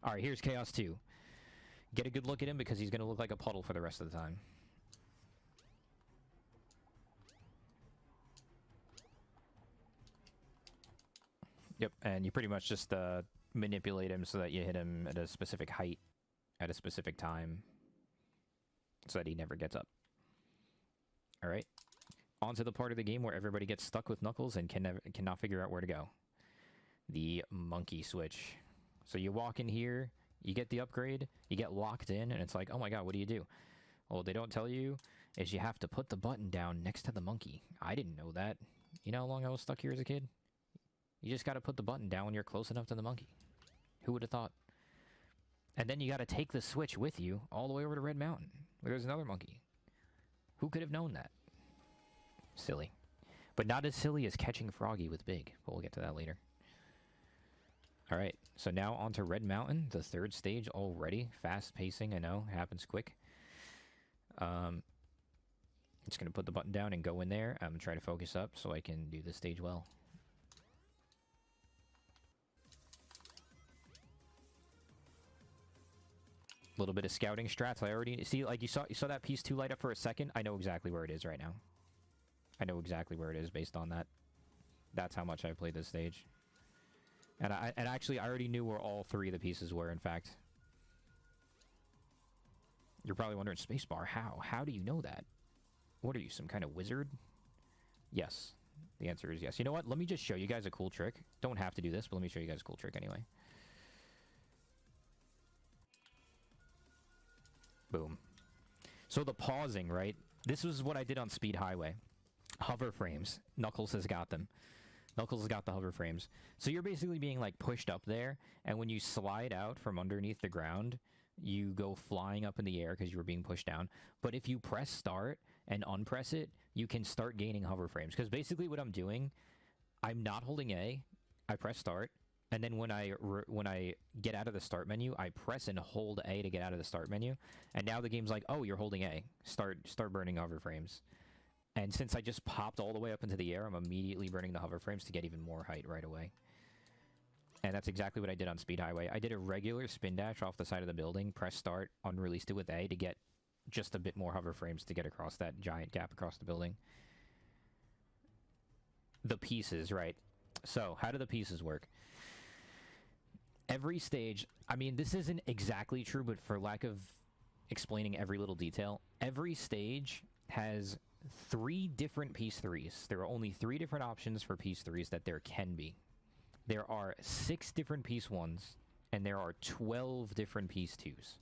Alright, here's Chaos 2. Get a good look at him because he's going to look like a puddle for the rest of the time. Yep, and you pretty much just manipulate him so that you hit him at a specific height at a specific time so that he never gets up. Alright. On to the part of the game where everybody gets stuck with Knuckles and cannot figure out where to go. The monkey switch. So you walk in here, you get the upgrade, you get locked in, and it's like, oh my god, what do you do? Well, they don't tell you is you have to put the button down next to the monkey. I didn't know that. You know how long I was stuck here as a kid? You just gotta put the button down when you're close enough to the monkey. Who would have thought? And then you gotta take the switch with you all the way over to Red Mountain, where there's another monkey. Who could have known that? Silly. But not as silly as catching Froggy with Big, but we'll get to that later. All right, so now on to Red Mountain, the third stage already. Fast pacing, I know, happens quick. Just gonna put the button down and go in there. I'm gonna try to focus up so I can do this stage well. A little bit of scouting strats. I already see, like you saw that piece 2 light up for a second. I know exactly where it is right now. I know exactly where it is based on that. That's how much I've played this stage. And actually, I already knew where all 3 of the pieces were, in fact. You're probably wondering, Spacebar, how? How do you know that? What are you, some kind of wizard? Yes. The answer is yes. You know what? Let me just show you guys a cool trick. Don't have to do this, but let me show you guys a cool trick anyway. Boom. So the pausing, right? This was what I did on Speed Highway. Hover frames. Knuckles has got them. Knuckles has got the hover frames. So you're basically being like pushed up there, and when you slide out from underneath the ground, you go flying up in the air because you were being pushed down. But if you press start and unpress it, you can start gaining hover frames. Because basically what I'm doing, I'm not holding A, I press start, and then when I get out of the start menu, I press and hold A to get out of the start menu. And now the game's like, oh, you're holding A. Start burning hover frames. And since I just popped all the way up into the air, I'm immediately burning the hover frames to get even more height right away. And that's exactly what I did on Speed Highway. I did a regular spin dash off the side of the building, press start, unreleased it with A to get just a bit more hover frames to get across that giant gap across the building. The pieces, right. So, how do the pieces work? Every stage, I mean, this isn't exactly true, but for lack of explaining every little detail, every stage has 3 different piece 3s. There are only 3 different options for piece 3s that there can be. There are 6 different piece 1s, and there are 12 different piece 2s.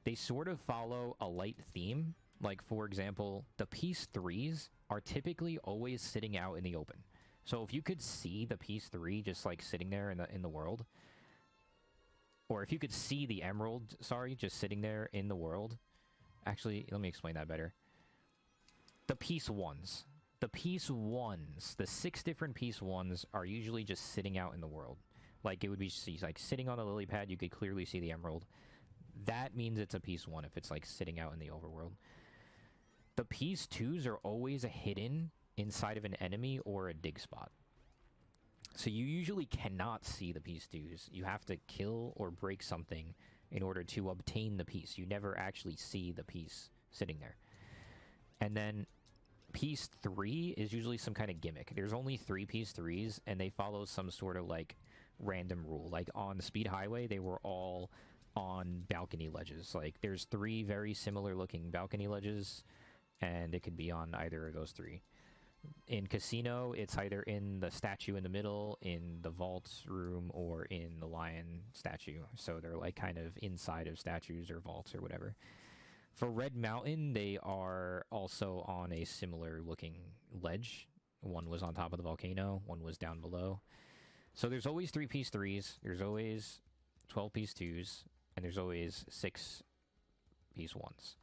They sort of follow a light theme. Like, for example, the piece 3s are typically always sitting out in the open. So if you could see the piece 3 just like sitting there in the world, or if you could see the emerald, just sitting there in the world. Actually, let me explain that better. The piece 1s. The piece 1s, the 6 different piece 1s are usually just sitting out in the world. Like, it would be like sitting on the lily pad, you could clearly see the emerald. That means it's a piece 1 if it's like sitting out in the overworld. The piece 2s are always hidden inside of an enemy or a dig spot. So you usually cannot see the piece 2s. You have to kill or break something in order to obtain the piece. You never actually see the piece sitting there. And then piece 3 is usually some kind of gimmick. There's only 3 piece 3s, and they follow some sort of like random rule. Like on Speed Highway, they were all on balcony ledges. Like there's 3 very similar looking balcony ledges, and it could be on either of those 3. In Casino, it's either in the statue in the middle, in the vault room, or in the lion statue. So they're like kind of inside of statues or vaults or whatever. For Red Mountain, they are also on a similar looking ledge. One was on top of the volcano, one was down below. So there's always 3 piece 3s, there's always 12 piece 2s, and there's always 6 piece 1s.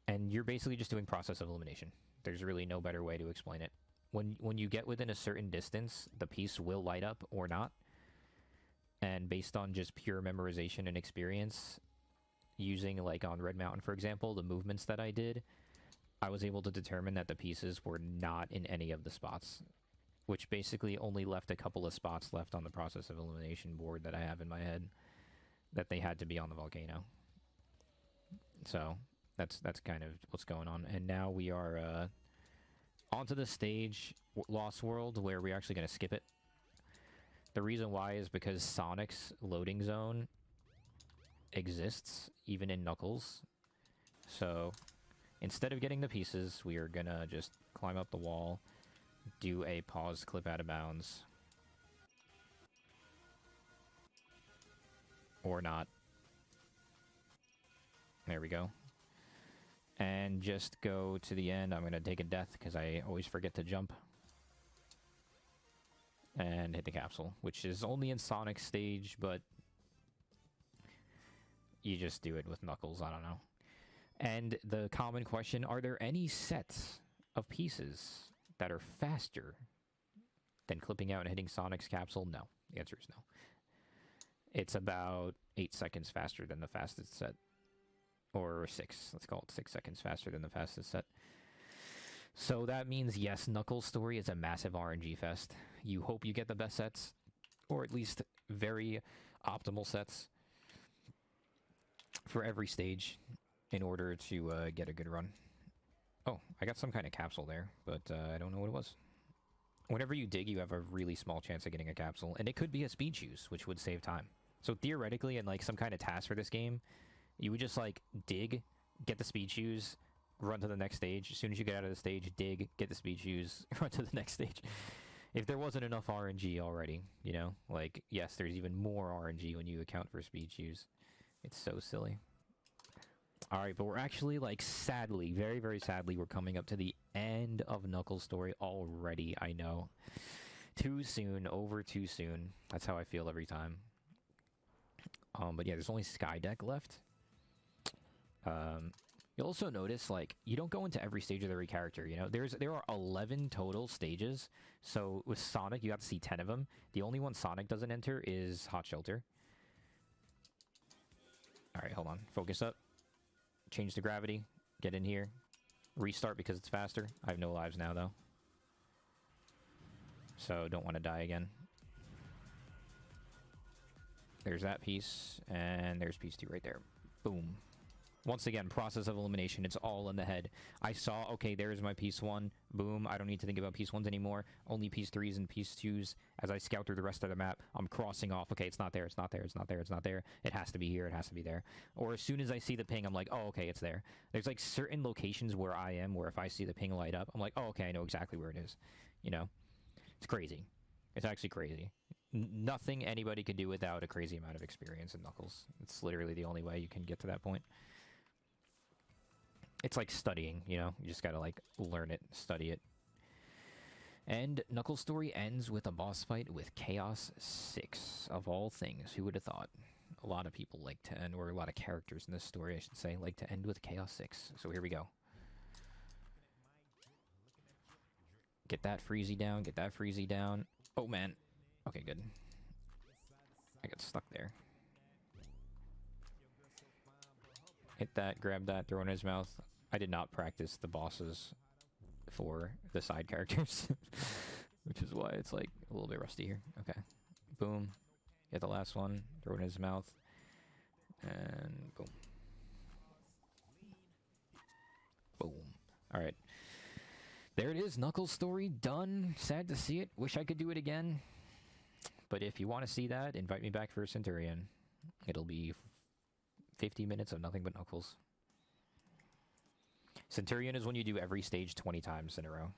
And you're basically just doing process of elimination. There's really no better way to explain it. When you get within a certain distance, the piece will light up or not. And based on just pure memorization and experience, using like on Red Mountain, for example, the movements that I did, I was able to determine that the pieces were not in any of the spots, which basically only left a couple of spots left on the process of elimination board that I have in my head that they had to be on the volcano. So that's kind of what's going on. And now we are onto the stage, Lost World, where we're actually going to skip it. The reason why is because Sonic's loading zone exists even in Knuckles. So instead of getting the pieces, we are going to just climb up the wall, do a pause clip out of bounds. Or not. There we go. And just go to the end. I'm going to take a death because I always forget to jump. And hit the capsule, which is only in Sonic's stage, but you just do it with Knuckles, I don't know. And the common question, are there any sets of pieces that are faster than clipping out and hitting Sonic's capsule? No. The answer is no. It's about 8 seconds faster than the fastest set. Or 6. Let's call it 6 seconds faster than the fastest set. So that means, yes, Knuckles' story is a massive RNG fest. You hope you get the best sets, or at least very optimal sets for every stage in order to get a good run. Oh, I got some kind of capsule there, but I don't know what it was. Whenever you dig, you have a really small chance of getting a capsule, and it could be a speed shoes, which would save time. So theoretically, in like some kind of task for this game, you would just like dig, get the speed shoes, run to the next stage. As soon as you get out of the stage, dig, get the speed shoes, run to the next stage. If there wasn't enough RNG already, you know? Like, yes, there's even more RNG when you account for speed shoes. It's so silly. Alright, but we're actually, like, sadly, very, very sadly, we're coming up to the end of Knuckles' story already, I know. Too soon, over too soon. That's how I feel every time. But yeah, there's only Skydeck left. You'll also notice, like, you don't go into every stage with every character, you know? There are 11 total stages, so with Sonic, you got to see 10 of them. The only one Sonic doesn't enter is Hot Shelter. Alright, hold on. Focus up. Change the gravity. Get in here. Restart because it's faster. I have no lives now, though. So, don't want to die again. There's that piece, and there's piece 2 right there. Boom. Once again, process of elimination. It's all in the head. I saw, okay, there's my piece 1. Boom. I don't need to think about piece 1s anymore. Only piece 3s and piece 2s. As I scout through the rest of the map, I'm crossing off. Okay, it's not there, it's not there, it's not there, it's not there. It has to be here, it has to be there. Or as soon as I see the ping, I'm like, oh, okay, it's there. There's like certain locations where I am where if I see the ping light up, I'm like, oh, okay, I know exactly where it is. You know? It's crazy. It's actually crazy. Nothing anybody could do without a crazy amount of experience in Knuckles. It's literally the only way you can get to that point. It's like studying, you know? You just gotta, like, learn it, study it. And Knuckles' story ends with a boss fight with Chaos 6, of all things. Who would have thought? A lot of people like to end, or a lot of characters in this story, I should say, like to end with Chaos 6. So here we go. Get that Freezy down, get that Freezy down. Oh, man. Okay, good. I got stuck there. Hit that, grab that, throw it in his mouth. I did not practice the bosses for the side characters, which is why it's like a little bit rusty here. Okay. Boom. Get the last one, throw it in his mouth, and boom. Boom. Alright. There it is, Knuckles' story done. Sad to see it. Wish I could do it again. But if you want to see that, invite me back for Centurion. It'll be 50 minutes of nothing but Knuckles. Centurion is when you do every stage 20 times in a row.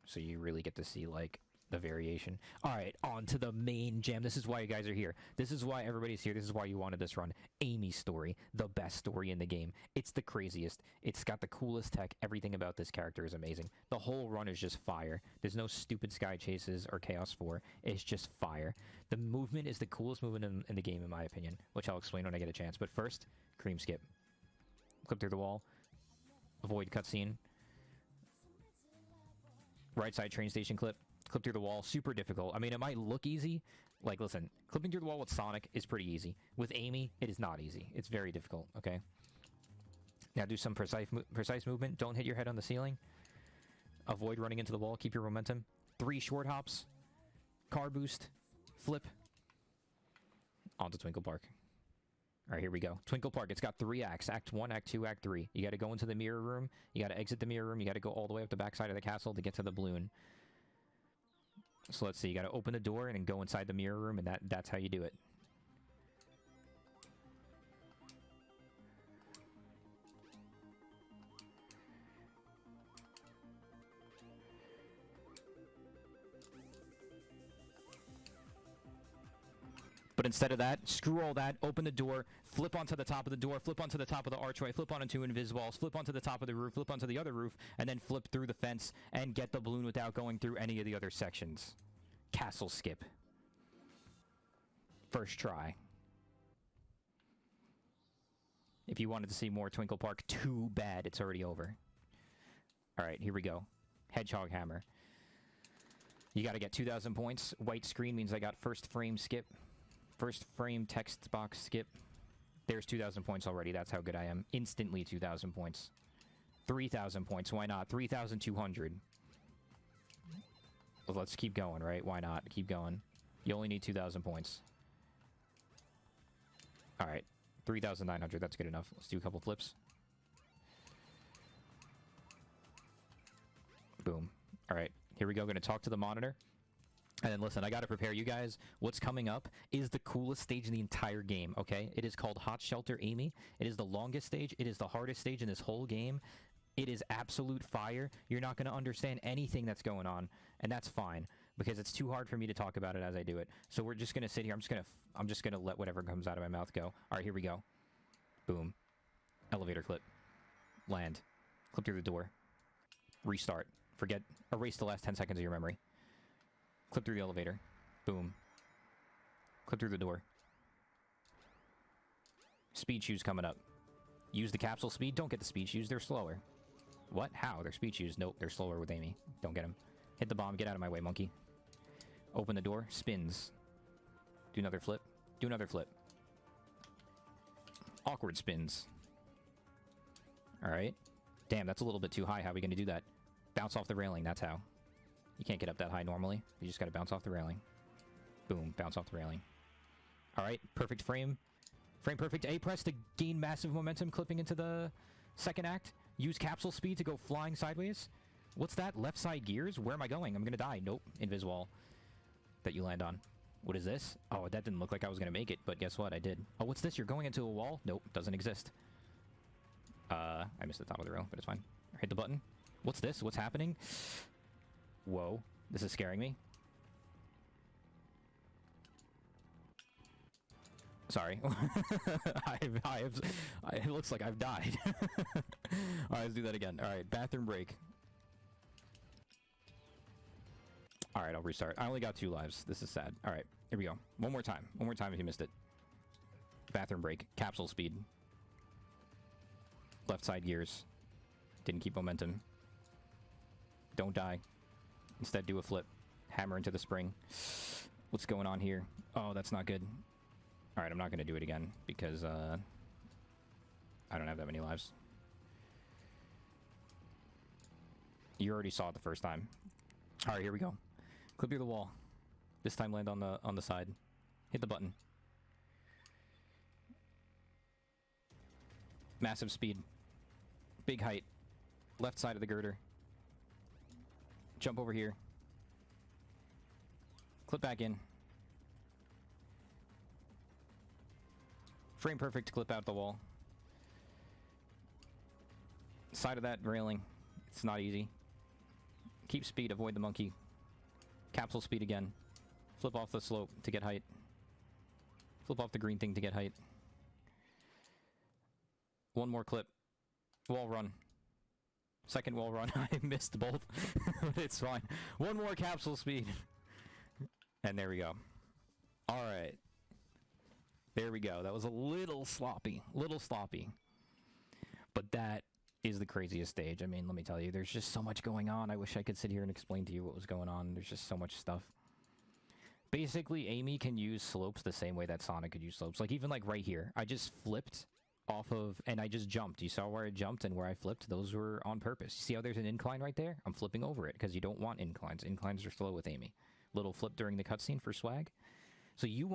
So you really get to see, like, the variation. Alright, on to the main jam. This is why you guys are here. This is why everybody's here. This is why you wanted this run. Amy's story. The best story in the game. It's the craziest. It's got the coolest tech. Everything about this character is amazing. The whole run is just fire. There's no stupid sky chases or Chaos 4. It's just fire. The movement is the coolest movement in the game, in my opinion, which I'll explain when I get a chance. But first, cream skip. Clip through the wall. Avoid cutscene. Right side train station clip. Clip through the wall. Super difficult. I mean, it might look easy. Like, listen, clipping through the wall with Sonic is pretty easy. With Amy, it is not easy. It's very difficult, okay? Now do some precise movement. Don't hit your head on the ceiling. Avoid running into the wall. Keep your momentum. 3 short hops. Car boost. Flip. Onto Twinkle Park. Alright, here we go. Twinkle Park, it's got 3 acts. Act 1, Act 2, Act 3. You gotta go into the mirror room. You gotta exit the mirror room. You gotta go all the way up the backside of the castle to get to the balloon. So let's see. You gotta open the door and then go inside the mirror room, and that's how you do it. But instead of that, screw all that, open the door, flip onto the top of the door, flip onto the top of the archway, flip onto Invisiballs, flip onto the top of the roof, flip onto the other roof, and then flip through the fence and get the balloon without going through any of the other sections. Castle skip. First try. If you wanted to see more Twinkle Park, too bad it's already over. Alright, here we go. Hedgehog Hammer. You gotta get 2,000 points. White screen means I got first frame skip. First frame text box skip. There's 2,000 points already. That's how good I am. Instantly 2,000 points. 3,000 points. Why not? 3,200. Well, let's keep going, right? Why not? Keep going. You only need 2,000 points. Alright. 3,900. That's good enough. Let's do a couple flips. Boom. Alright. Here we go. Gonna talk to the monitor. And then listen, I gotta prepare you guys. What's coming up is the coolest stage in the entire game, okay? It is called Hot Shelter Amy. It is the longest stage. It is the hardest stage in this whole game. It is absolute fire. You're not gonna understand anything that's going on, and that's fine, because it's too hard for me to talk about it as I do it. So we're just gonna sit here. I'm just gonna let whatever comes out of my mouth go. Alright, here we go. Boom. Elevator clip. Land. Clip through the door. Restart. Forget. Erase the last 10 seconds of your memory. Clip through the elevator. Boom. Clip through the door. Speed shoes coming up. Use the capsule speed. Don't get the speed shoes. They're slower. What? How? They're speed shoes. Nope. They're slower with Amy. Don't get them. Hit the bomb. Get out of my way, monkey. Open the door. Spins. Do another flip. Do another flip. Awkward spins. Alright. Damn, that's a little bit too high. How are we going to do that? Bounce off the railing. That's how. You can't get up that high normally. You just gotta bounce off the railing. Boom. Bounce off the railing. Alright. Perfect frame. Frame perfect. A press to gain massive momentum clipping into the second act. Use capsule speed to go flying sideways. What's that? Left side gears? Where am I going? I'm gonna die. Nope. Invis wall. That you land on. What is this? Oh, that didn't look like I was gonna make it, but guess what? I did. Oh, what's this? You're going into a wall? Nope. Doesn't exist. I missed the top of the rail, but it's fine. Hit the button. What's this? What's happening? Whoa, this is scaring me. Sorry. It looks like I've died. Alright, let's do that again. Alright, bathroom break. Alright, I'll restart. I only got 2 lives. This is sad. Alright, here we go. One more time. One more time if you missed it. Bathroom break. Capsule speed. Left side gears. Didn't keep momentum. Don't die. Instead, do a flip. Hammer into the spring. What's going on here? Oh, that's not good. Alright, I'm not going to do it again, because, I don't have that many lives. You already saw it the first time. Alright, here we go. Clip through the wall. This time land on the side. Hit the button. Massive speed. Big height. Left side of the girder. Jump over here. Clip back in. Frame perfect, clip out the wall. Side of that railing. It's not easy. Keep speed, avoid the monkey. Capsule speed again. Flip off the slope to get height. Flip off the green thing to get height. One more clip. Wall run. Second wall run. I missed both. But it's fine. One more capsule speed. And there we go. Alright. There we go. That was a little sloppy. Little sloppy. But that is the craziest stage. I mean, let me tell you, there's just so much going on. I wish I could sit here and explain to you what was going on. There's just so much stuff. Basically, Amy can use slopes the same way that Sonic could use slopes. Like, even like right here. I just flipped off of, and I just jumped. You saw where I jumped and where I flipped? Those were on purpose. See how there's an incline right there? I'm flipping over it, because you don't want inclines. Inclines are slow with Amy. Little flip during the cutscene for swag. So you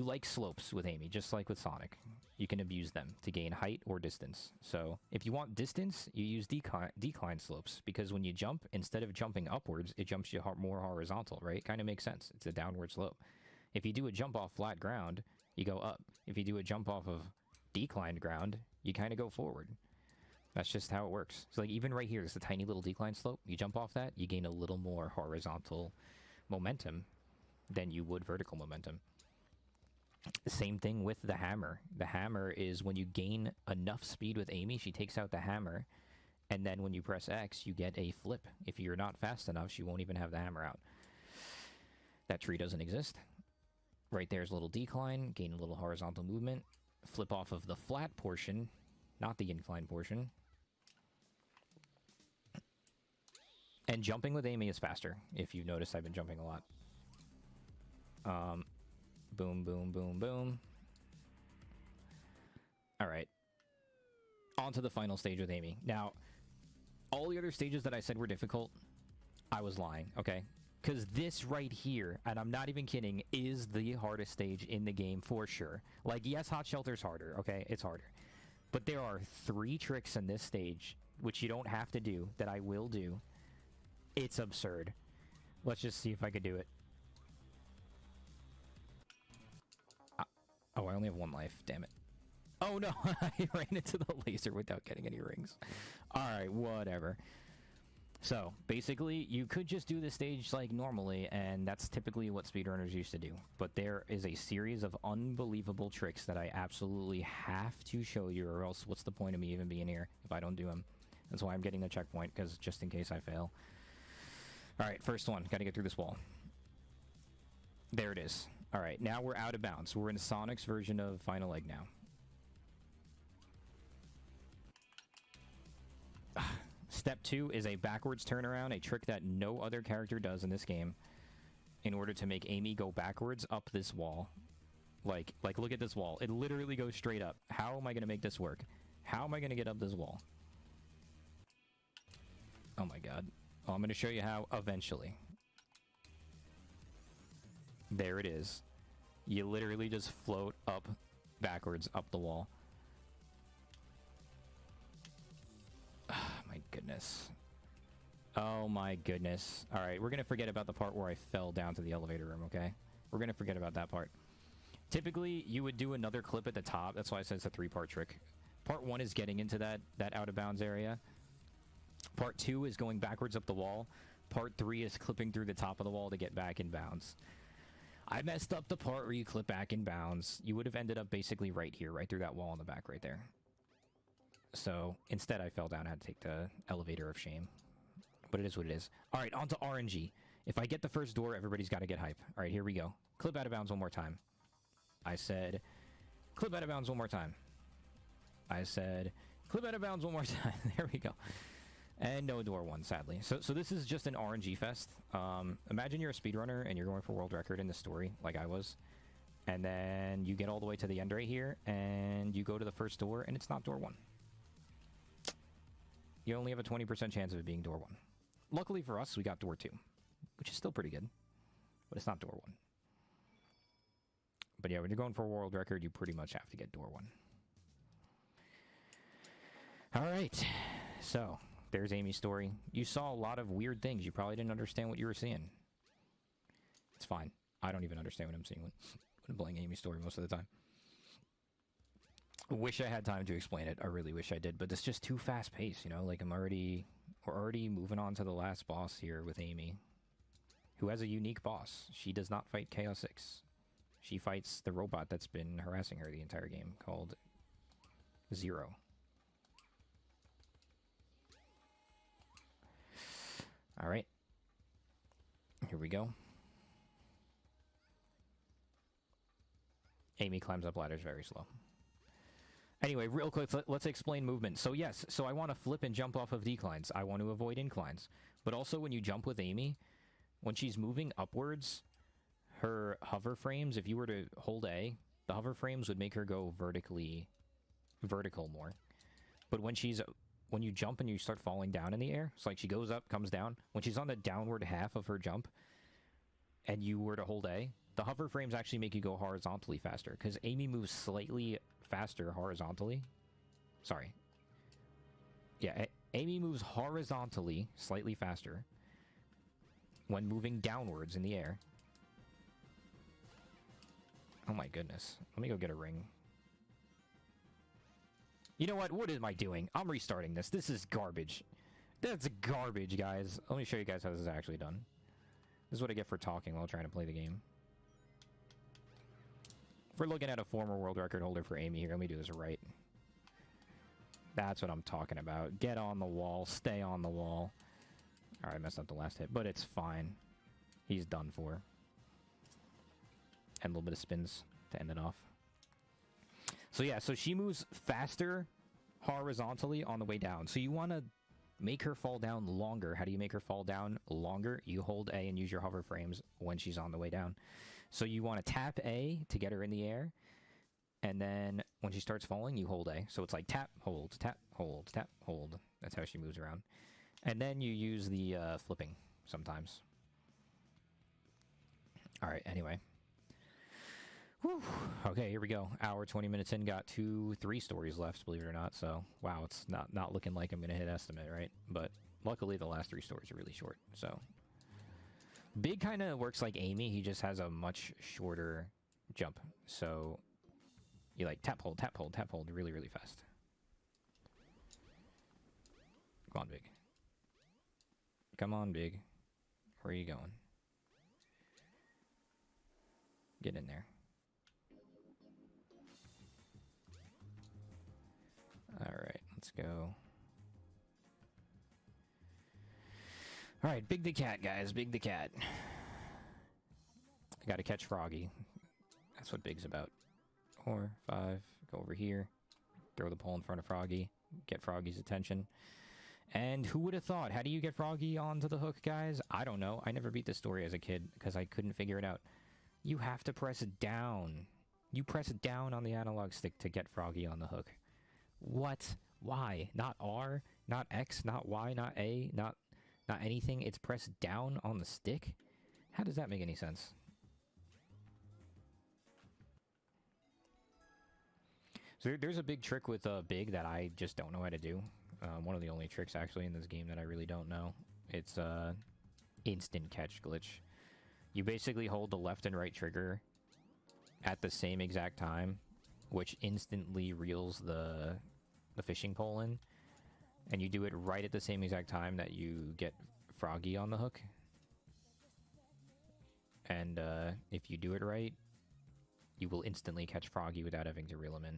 like slopes with Amy, just like with Sonic. You can abuse them to gain height or distance. So if you want distance, you use decline slopes, because when you jump, instead of jumping upwards, it jumps you more horizontal, right? Kind of makes sense. It's a downward slope. If you do a jump off flat ground, you go up. If you do a jump off of declined ground, you kind of go forward. That's just how it works. So like even right here, there's a tiny little decline slope. You jump off that, you gain a little more horizontal momentum than you would vertical momentum. Same thing with the hammer. The hammer is when you gain enough speed with Amy, she takes out the hammer, and then when you press X, you get a flip. If you're not fast enough, she won't even have the hammer out. That tree doesn't exist. Right there's a little decline, gain a little horizontal movement, flip off of the flat portion, not the inclined portion. And jumping with Amy is faster. If you've noticed, I've been jumping a lot. Boom, boom, boom, boom. All right. On to the final stage with Amy. Now, all the other stages that I said were difficult, I was lying, okay? Because this right here, and I'm not even kidding, is the hardest stage in the game for sure. Like, yes, Hot Shelter's harder, okay? It's harder. But there are 3 tricks in this stage, which you don't have to do, that I will do. It's absurd. Let's just see if I could do it. Oh, I only have 1 life. Damn it. Oh, no. I ran into the laser without getting any rings. Alright, whatever. So, basically, you could just do this stage like normally, and that's typically what speedrunners used to do. But there is a series of unbelievable tricks that I absolutely have to show you, or else what's the point of me even being here if I don't do them? That's why I'm getting the checkpoint, because just in case I fail. Alright, first one. Gotta get through this wall. There it is. Alright, now we're out of bounds. We're in Sonic's version of Final Egg now. Step 2 is a backwards turnaround, a trick that no other character does in this game, in order to make Amy go backwards up this wall. Like, look at this wall. It literally goes straight up. How am I going to make this work? How am I going to get up this wall? Oh my god. Well, I'm going to show you how eventually. There it is. You literally just float up backwards up the wall. My goodness. Oh my goodness. Alright, we're gonna forget about the part where I fell down to the elevator room, okay? We're gonna forget about that part. Typically, you would do another clip at the top. That's why I said it's a 3-part trick. Part 1 is getting into that out-of-bounds area. Part 2 is going backwards up the wall. Part 3 is clipping through the top of the wall to get back in bounds. I messed up the part where you clip back in bounds. You would have ended up basically right here, right through that wall in the back right there. So, instead I fell down. I had to take the elevator of shame. But it is what it is. Alright, on to RNG. If I get the first door, everybody's got to get hype. Alright, here we go. Clip out of bounds one more time. I said, clip out of bounds one more time. I said, clip out of bounds one more time. There we go. And no door 1, sadly. So this is just an RNG fest. Imagine you're a speedrunner and you're going for world record in the story, like I was. And then you get all the way to the end right here, and you go to the first door, and it's not door 1. You only have a 20% chance of it being door 1. Luckily for us, we got door 2, which is still pretty good. But it's not door 1. But yeah, when you're going for a world record, you pretty much have to get door 1. Alright, so there's Amy's story. You saw a lot of weird things. You probably didn't understand what you were seeing. It's fine. I don't even understand what I'm seeing when I'm playing Amy's story most of the time. Wish I had time to explain it. I really wish I did, but it's just too fast-paced, you know? Like, we're already moving on to the last boss here with Amy, who has a unique boss. She does not fight Chaos 6. She fights the robot that's been harassing her the entire game, called Zero. Alright. Here we go. Amy climbs up ladders very slow. Anyway, real quick, let's explain movement. So yes, so I want to flip and jump off of declines. I want to avoid inclines. But also when you jump with Amy, when she's moving upwards, her hover frames, if you were to hold A, the hover frames would make her go vertical more. But when you jump and you start falling down in the air, it's like she goes up, comes down. When she's on the downward half of her jump, and you were to hold A, the hover frames actually make you go horizontally faster, because Amy moves slightly faster horizontally. Sorry. Yeah, Amy moves horizontally slightly faster when moving downwards in the air. Oh my goodness. Let me go get a ring. You know what? What am I doing? I'm restarting this. This is garbage. That's garbage, guys. Let me show you guys how this is actually done. This is what I get for talking while trying to play the game. If we're looking at a former world record holder for Amy here, let me do this right. That's what I'm talking about. Get on the wall. Stay on the wall. Alright, I messed up the last hit, but it's fine. He's done for. And a little bit of spins to end it off. So yeah, so she moves faster horizontally on the way down. So you want to make her fall down longer. How do you make her fall down longer? You hold A and use your hover frames when she's on the way down. So you want to tap A to get her in the air, and then when she starts falling, you hold A. So it's like tap, hold, tap, hold, tap, hold. That's how she moves around. And then you use the flipping sometimes. All right, anyway. Whew. Okay, here we go. Hour, 20 minutes in, got 3 stories left, believe it or not. So, wow, it's not looking like I'm going to hit estimate, right? But luckily, the last 3 stories are really short, so. Big kind of works like Amy. He just has a much shorter jump. So, you like tap, hold, really, really fast. Come on, Big. Come on, Big. Where are you going? Get in there. Alright, let's go. Alright, Big the Cat, guys. Big the Cat. I gotta catch Froggy. That's what Big's about. 4, 5, go over here. Throw the pole in front of Froggy. Get Froggy's attention. And who would have thought? How do you get Froggy onto the hook, guys? I don't know. I never beat this story as a kid because I couldn't figure it out. You have to press it down. You press it down on the analog stick to get Froggy on the hook. What? Why? Not R? Not X? Not Y? Not A? Not anything? It's pressed down on the stick? How does that make any sense? So there's a big trick with Big that I just don't know how to do. One of the only tricks, actually, in this game that I really don't know. It's instant catch glitch. You basically hold the left and right trigger at the same exact time, which instantly reels the fishing pole in. And you do it right at the same exact time that you get Froggy on the hook. And if you do it right, you will instantly catch Froggy without having to reel him in.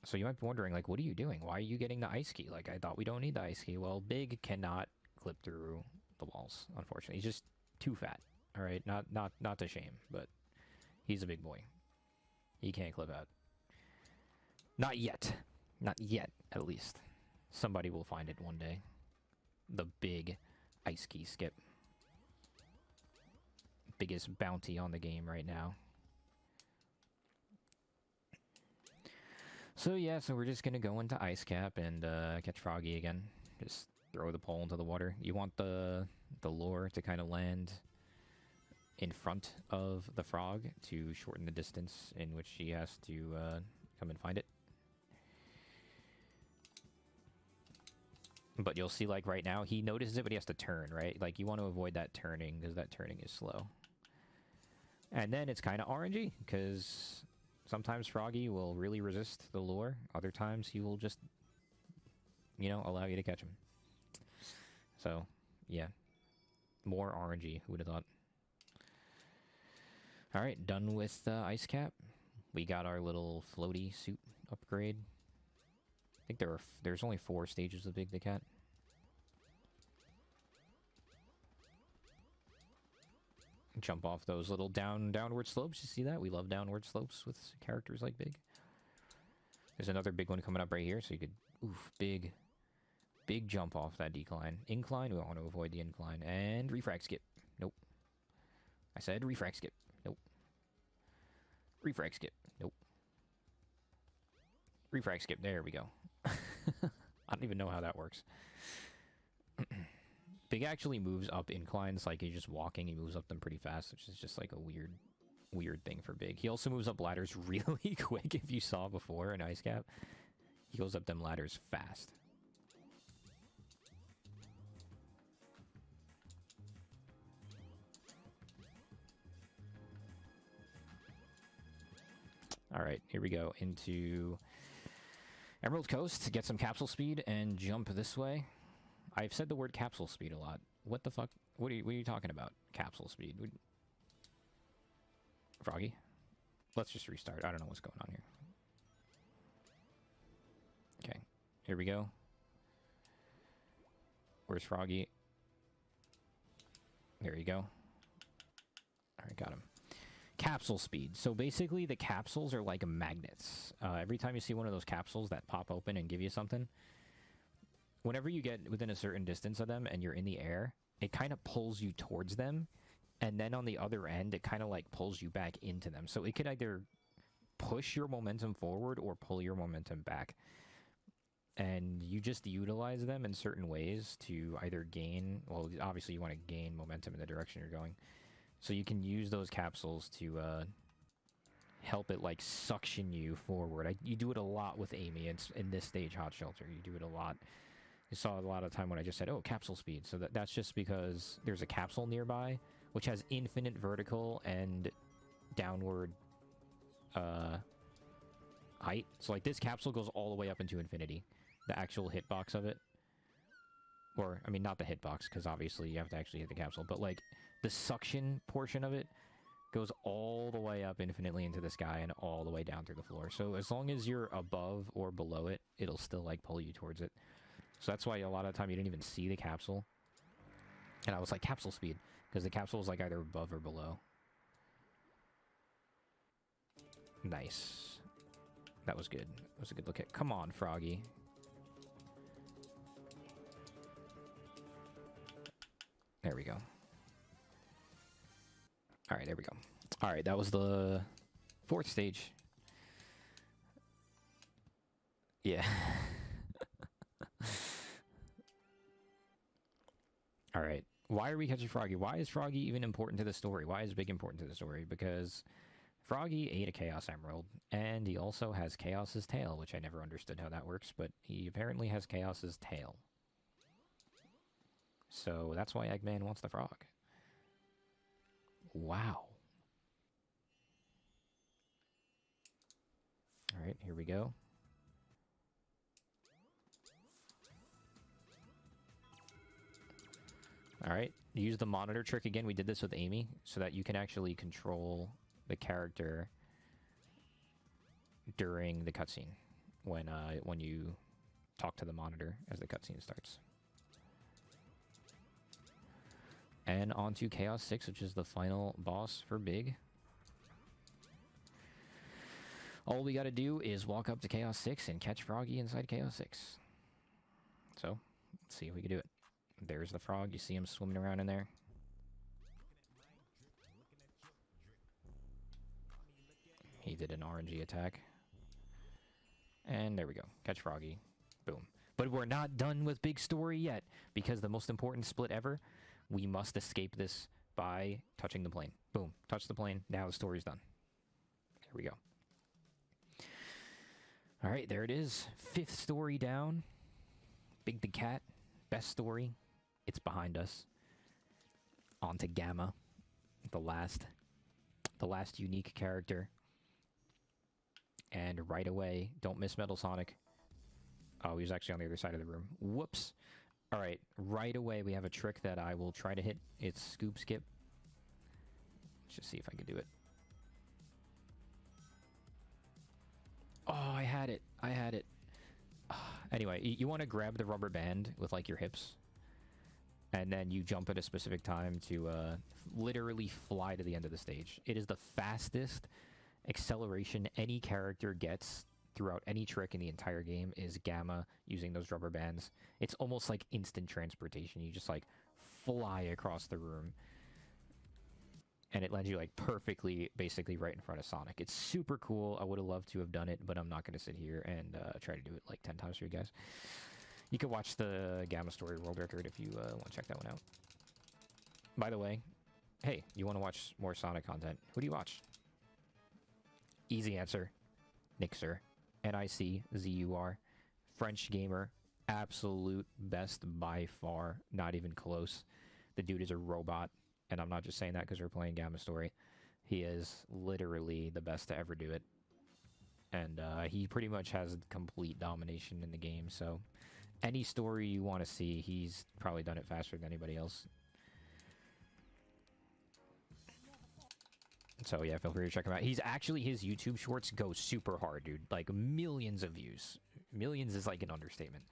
So you might be wondering, like, what are you doing? Why are you getting the ice key? Like, I thought we don't need the ice key. Well, Big cannot clip through the walls, unfortunately. He's just too fat. All right, not to shame, but he's a big boy. He can't clip out. Not yet. Not yet, at least. Somebody will find it one day. The big ice key skip. Biggest bounty on the game right now. So yeah, so we're just gonna go into ice cap and catch Froggy again. Just throw the pole into the water. You want the lure to kind of land in front of the frog to shorten the distance in which she has to come and find it. But you'll see, like, right now, he notices it, but he has to turn, right? Like, you want to avoid that turning, because that turning is slow. And then it's kind of RNG, because sometimes Froggy will really resist the lure. Other times, he will just, you know, allow you to catch him. So, yeah. More RNG, who would have thought? Alright, done with ice cap. We got our little floaty suit upgrade. I think there's only 4 stages of Big the Cat. Jump off those little downward slopes. You see that? We love downward slopes with characters like Big. There's another big one coming up right here, so you could... Oof, big jump off that decline. Incline, we want to avoid the incline. And refrag skip. Nope. I said refrag skip. Nope. Refrag skip. Nope. Refrag skip. There we go. I don't even know how that works. Big actually moves up inclines like he's just walking. He moves up them pretty fast, which is just like a weird thing for Big. He also moves up ladders really quick, if you saw before in Ice Cap. He goes up them ladders fast. Alright, here we go into Emerald Coast to get some capsule speed and jump this way. I've said the word capsule speed a lot. What the fuck? What are you talking about? Capsule speed? Froggy? Let's just restart. I don't know what's going on here. Okay, here we go. Where's Froggy? There you go. Alright, got him. Capsule speed. So basically the capsules are like magnets. Every time you see one of those capsules that pop open and give you something, whenever you get within a certain distance of them and you're in the air, it kind of pulls you towards them, and then on the other end, it kind of like pulls you back into them. So it could either push your momentum forward or pull your momentum back. And you just utilize them in certain ways to either gain, well, obviously you want to gain momentum in the direction you're going. So you can use those capsules to help it like suction you forward. You do it a lot with Amy. It's in this stage, Hot Shelter. You do it a lot. You saw a lot of time when I just said, oh, capsule speed. So that's just because there's a capsule nearby, which has infinite vertical and downward height. So like this capsule goes all the way up into infinity. The actual hitbox of it. Or, I mean, not the hitbox, because obviously you have to actually hit the capsule. But like the suction portion of it goes all the way up infinitely into the sky and all the way down through the floor. So as long as you're above or below it, it'll still like pull you towards it. So that's why a lot of the time you didn't even see the capsule. And I was like, capsule speed. Because the capsule was like either above or below. Nice. That was good. That was a good look at. Come on, Froggy. There we go. Alright, there we go. Alright, that was the 4th stage. Yeah. Alright. Why are we catching Froggy? Why is Froggy even important to the story? Why is Big important to the story? Because Froggy ate a Chaos Emerald, and he also has Chaos's tail, which I never understood how that works, but he apparently has Chaos's tail. So that's why Eggman wants the frog. Wow. Alright, here we go. Alright, use the monitor trick again. We did this with Amy, so that you can actually control the character during the cutscene. When you talk to the monitor as the cutscene starts. And on to Chaos 6, which is the final boss for Big. All we gotta do is walk up to Chaos 6 and catch Froggy inside Chaos 6. So, let's see if we can do it. There's the frog. You see him swimming around in there. He did an RNG attack. And there we go. Catch Froggy. Boom. But we're not done with Big Story yet, because the most important split ever, we must escape this by touching the plane. Boom. Touch the plane. Now the story's done. There we go. Alright, there it is. 5th story down. Big the Cat. Best story. It's behind us. On to Gamma. The last unique character. And right away, don't miss Metal Sonic. Oh, he was actually on the other side of the room. Whoops. Alright, right away we have a trick that I will try to hit. It's Scoop Skip. Let's just see if I can do it. Oh, I had it. I had it. Anyway, you want to grab the rubber band with like your hips. And then you jump at a specific time to literally fly to the end of the stage. It is the fastest acceleration any character gets throughout any trick in the entire game is Gamma using those rubber bands. It's almost like instant transportation. You just like fly across the room. And it lands you like perfectly, basically right in front of Sonic. It's super cool. I would have loved to have done it, but I'm not going to sit here and try to do it like 10 times for you guys. You can watch the Gamma Story World Record if you want to check that one out. By the way, hey, you want to watch more Sonic content? Who do you watch? Easy answer. Nixer. N-I-C-Z-U-R. French gamer. Absolute best by far. Not even close. The dude is a robot. And I'm not just saying that because we're playing Gamma Story. He is literally the best to ever do it. And he pretty much has complete domination in the game. So any story you want to see, he's probably done it faster than anybody else. So yeah, feel free to check him out. He's actually, his YouTube shorts go super hard, dude. Like millions of views. Millions is like an understatement.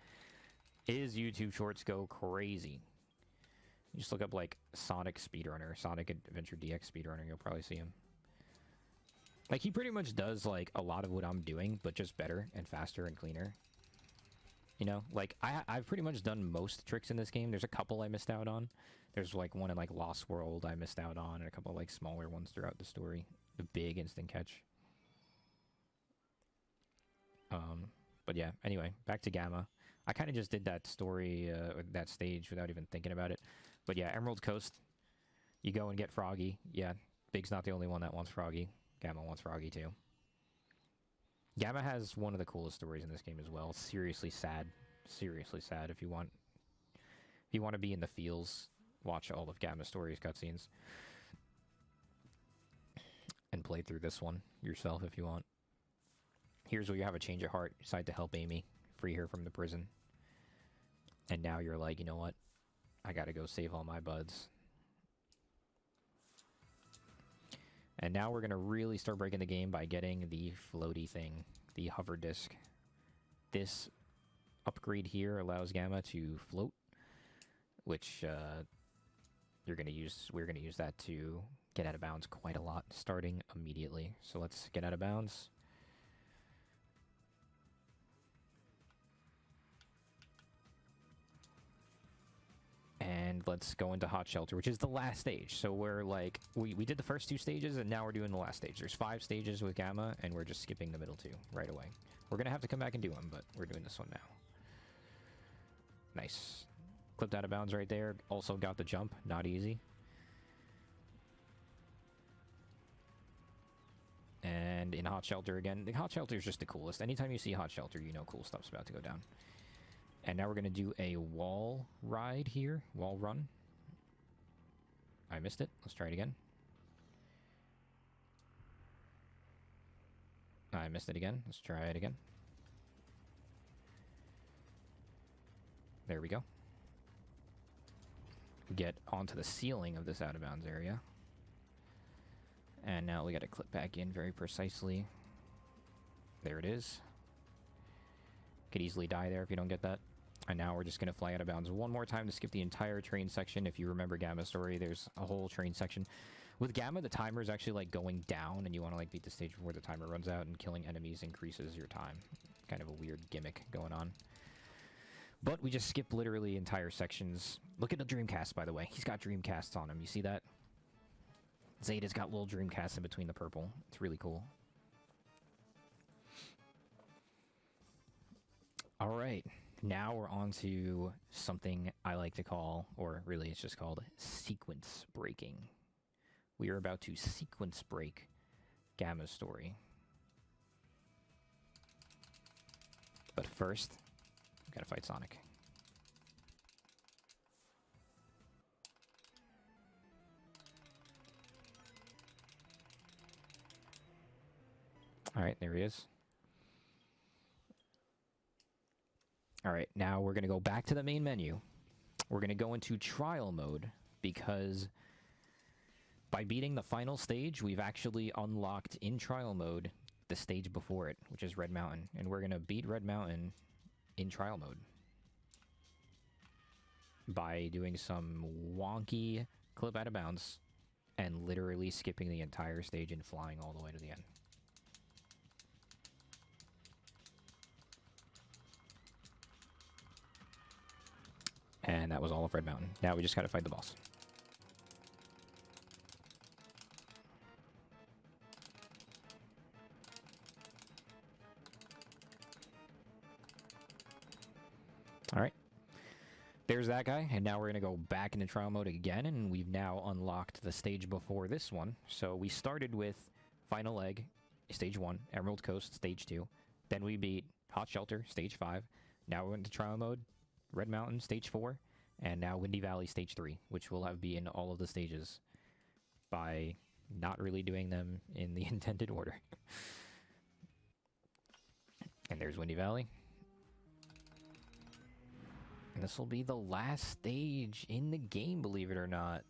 His YouTube shorts go crazy. You just look up like Sonic Speedrunner, Sonic Adventure DX Speedrunner, you'll probably see him. Like he pretty much does like a lot of what I'm doing, but just better and faster and cleaner. You know, like I've pretty much done most tricks in this game. There's a couple I missed out on. There's like one in like Lost World I missed out on, and a couple of like smaller ones throughout the story. The big instant catch. But yeah. Anyway, back to Gamma. I kind of just did that story, that stage without even thinking about it. But yeah, Emerald Coast. You go and get Froggy. Yeah, Big's not the only one that wants Froggy. Gamma wants Froggy too. Gamma has one of the coolest stories in this game as well. Seriously sad. Seriously sad. If you want to be in the feels, watch all of Gamma's stories cutscenes. And play through this one yourself if you want. Here's where you have a change of heart. You decide to help Amy, free her from the prison. And now you're like, you know what? I gotta go save all my buds. And now we're gonna really start breaking the game by getting the floaty thing, the hover disc. This upgrade here allows Gamma to float, which we're gonna use that to get out of bounds quite a lot, starting immediately. So let's get out of bounds. And let's go into Hot Shelter, which is the last stage. So we're like, we did the first 2 stages, and now we're doing the last stage. There's 5 stages with Gamma, and we're just skipping the middle 2 right away. We're going to have to come back and do them, but we're doing this one now. Nice. Clipped out of bounds right there. Also got the jump. Not easy. And in Hot Shelter again. The Hot Shelter is just the coolest. Anytime you see Hot Shelter, you know cool stuff's about to go down. And now we're going to do a wall ride here. Wall run. I missed it. Let's try it again. I missed it again. Let's try it again. There we go. Get onto the ceiling of this out-of-bounds area. And now we got to clip back in very precisely. There it is. Could easily die there if you don't get that. And now we're just going to fly out of bounds one more time to skip the entire train section. If you remember Gamma's story, there's a whole train section. With Gamma, the timer is actually like going down, and you want to like beat the stage before the timer runs out, and killing enemies increases your time. Kind of a weird gimmick going on. But we just skip literally entire sections. Look at the Dreamcast, by the way. He's got Dreamcasts on him. You see that? Zeta's got little Dreamcasts in between the purple. It's really cool. Alright. Now we're on to something I like to call, or really it's just called, sequence breaking. We are about to sequence break Gamma's story. But first, we gotta fight Sonic. Alright, there he is. Alright, now we're going to go back to the main menu. We're going to go into trial mode, because by beating the final stage, we've actually unlocked in trial mode the stage before it, which is Red Mountain. And we're going to beat Red Mountain in trial mode by doing some wonky clip out of bounds and literally skipping the entire stage and flying all the way to the end. And that was all of Red Mountain. Now we just gotta fight the boss. Alright. There's that guy, and now we're gonna go back into trial mode again, and we've now unlocked the stage before this one. So we started with Final Egg, Stage 1, Emerald Coast, Stage 2. Then we beat Hot Shelter, Stage 5. Now we're into trial mode, Red Mountain, Stage 4, and now Windy Valley, Stage 3, which will have be in all of the stages by not really doing them in the intended order. And there's Windy Valley. And this will be the last stage in the game, believe it or not.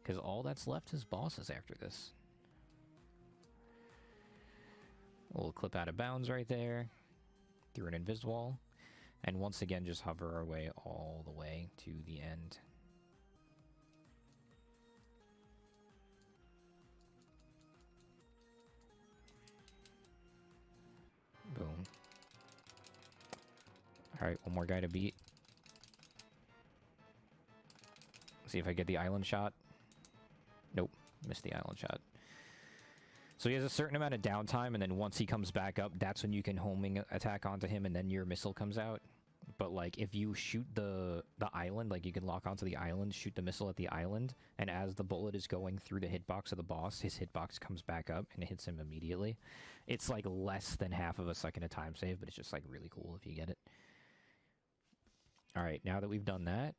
Because all that's left is bosses after this. A little clip out of bounds right there. Through an invis wall. And once again, just hover our way all the way to the end. Boom. Alright, one more guy to beat. See if I get the island shot. Nope, missed the island shot. So he has a certain amount of downtime, and then once he comes back up, that's when you can homing attack onto him, and then your missile comes out. But, like, if you shoot the island, like, you can lock onto the island, shoot the missile at the island, and as the bullet is going through the hitbox of the boss, his hitbox comes back up, and it hits him immediately. It's, like, less than half of a second of time save, but it's just, like, really cool if you get it. Alright, now that we've done that,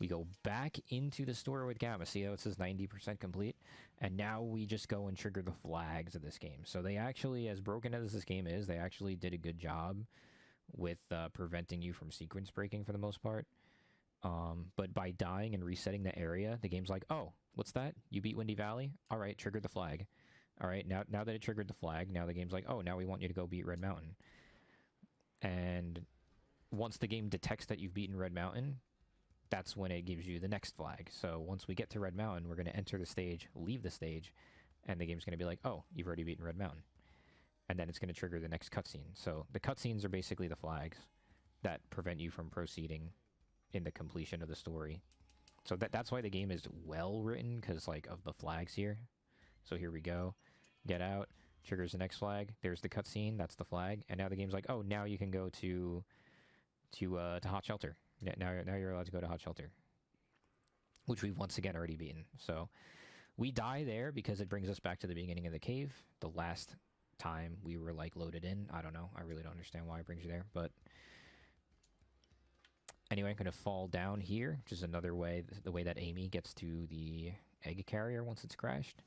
we go back into the store with Gamma. See how it says 90% complete? And now we just go and trigger the flags of this game. So they actually, as broken as this game is, they actually did a good job with preventing you from sequence breaking for the most part. But by dying and resetting the area, the game's like, oh, what's that? You beat Windy Valley? All right, triggered the flag. All right, now that it triggered the flag, now the game's like, oh, now we want you to go beat Red Mountain. And once the game detects that you've beaten Red Mountain, that's when it gives you the next flag. So once we get to Red Mountain, we're going to enter the stage, leave the stage, and the game's going to be like, oh, you've already beaten Red Mountain. And then it's going to trigger the next cutscene. So the cutscenes are basically the flags that prevent you from proceeding in the completion of the story. So that's why the game is well written, because like of the flags here. So here we go. Get out, triggers the next flag. There's the cutscene, that's the flag. And now the game's like, oh, now you can go to Hot Shelter. Now you're allowed to go to Hot Shelter, which we've once again already beaten. So we die there because it brings us back to the beginning of the cave. The last time we were like loaded in. I don't know. I really don't understand why it brings you there. But anyway, I'm going to fall down here, which is another way, the way that Amy gets to the egg carrier once it's crashed.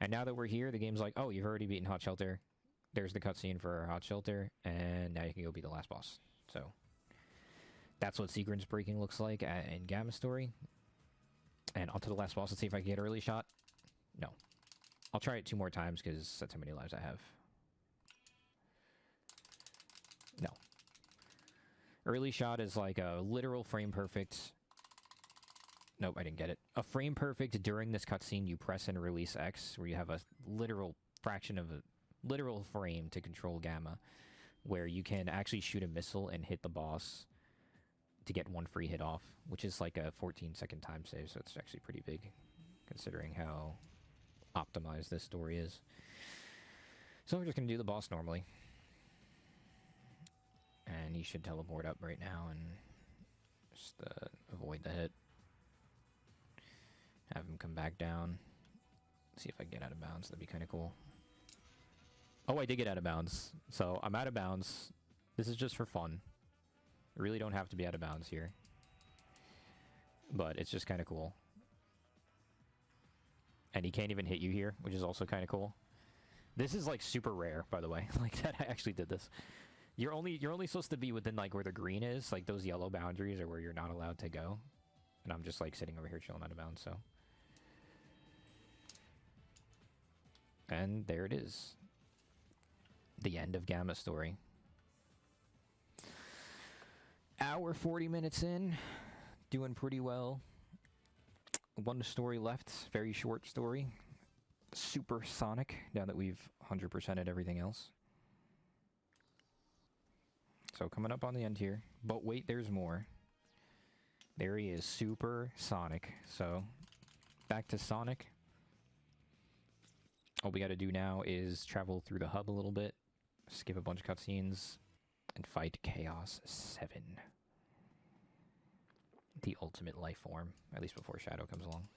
And now that we're here, the game's like, oh, you've already beaten Hot Shelter. There's the cutscene for Hot Shelter. And now you can go be the last boss. So that's what sequence breaking looks like in Gamma Story. And on to the last boss. Let's see if I can get early shot. No. I'll try it 2 more times because that's how many lives I have. No. Early shot is like a literal frame perfect. Nope, I didn't get it. A frame perfect during this cutscene, you press and release X, where you have a literal fraction of a literal frame to control Gamma, where you can actually shoot a missile and hit the boss to get 1 free hit off, which is like a 14-second time save, so it's actually pretty big, considering how optimized this story is. So we're just going to do the boss normally. And he should teleport up right now and just avoid the hit. Have him come back down. See if I can get out of bounds, that'd be kind of cool. Oh, I did get out of bounds. So I'm out of bounds. This is just for fun. I really don't have to be out of bounds here. But it's just kind of cool. And he can't even hit you here, which is also kind of cool. This is like super rare, by the way. Like that I actually did this. You're only supposed to be within like where the green is, like those yellow boundaries are where you're not allowed to go. And I'm just like sitting over here chilling out of bounds, so. And there it is. The end of Gamma Story. Hour 40 minutes in, doing pretty well. 1 story left, very short story. Super Sonic, now that we've 100%ed everything else. So coming up on the end here, but wait, there's more. There he is, Super Sonic. So, back to Sonic. All we gotta do now is travel through the hub a little bit, skip a bunch of cutscenes, and fight Chaos 7. The ultimate life form, at least before Shadow comes along.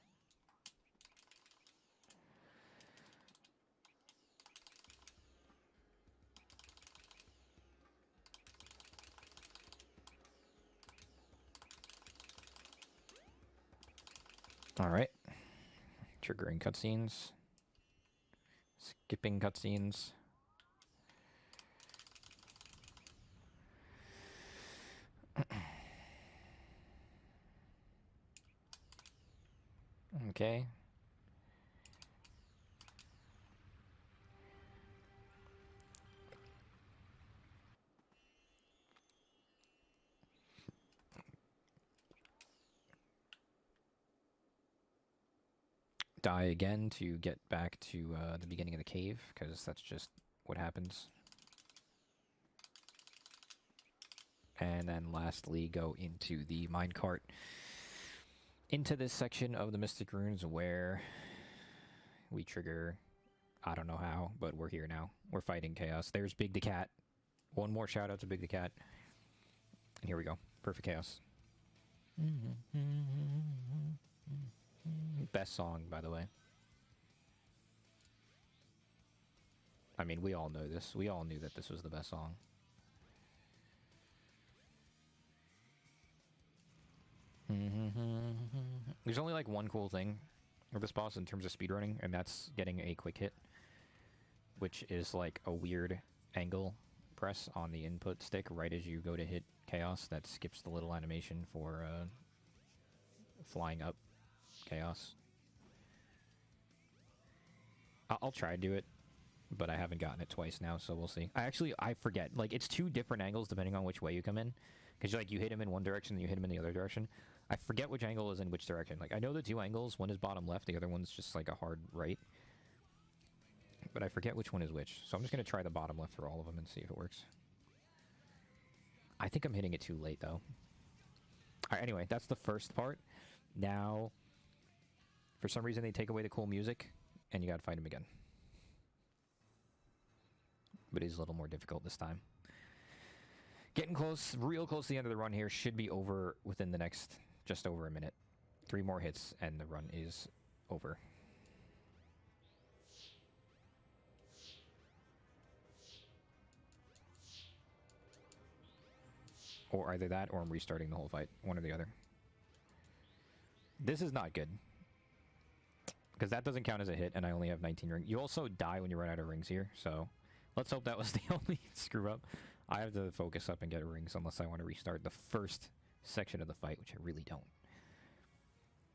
Alright. Triggering cutscenes. Skipping cutscenes. Okay. Die again to get back to the beginning of the cave, because that's just what happens. and then lastly go into the minecart, into this section of the Mystic Runes where we trigger, I don't know how, but we're here now. We're fighting chaos. There's Big the Cat. One more shout out to Big the Cat. And here we go. Perfect chaos. Best song, by the way. I mean, we all know this. We all knew that this was the best song. There's only like one cool thing with this boss in terms of speedrunning, and that's getting a quick hit, which is like a weird angle press on the input stick right as you go to hit chaos that skips the little animation for flying up chaos. I'll try to do it, but I haven't gotten it twice now, so we'll see. I forget. Like, it's two different angles depending on which way you come in. Because, like, you hit him in one direction, and you hit him in the other direction. I forget which angle is in which direction. Like, I know the two angles. One is bottom left, the other one's just, like, a hard right. But I forget which one is which. So I'm just going to try the bottom left for all of them and see if it works. I think I'm hitting it too late, though. Alright, anyway, that's the first part. Now, for some reason, they take away the cool music, and you gotta fight him again. But it is a little more difficult this time. Getting close, real close to the end of the run here. Should be over within the next just over a minute. 3 more hits, and the run is over. Or either that, or I'm restarting the whole fight. One or the other. This is not good. Because that doesn't count as a hit, and I only have 19 rings. You also die when you run out of rings here, so... Let's hope that was the only screw-up. I have to focus up and get rings unless I want to restart the first section of the fight, which I really don't.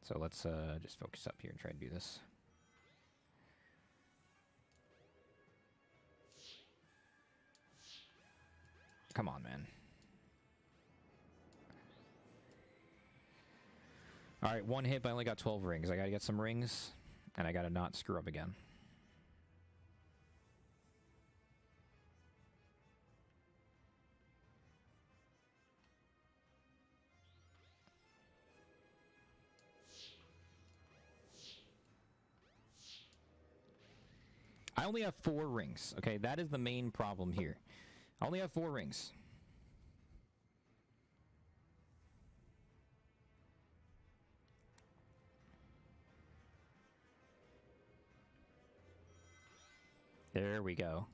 So let's just focus up here and try and do this. Come on, man. Alright, one hit, but I only got 12 rings. I gotta get some rings, and I gotta not screw up again. I only have 4 rings, okay? That is the main problem here. I only have 4 rings. There we go.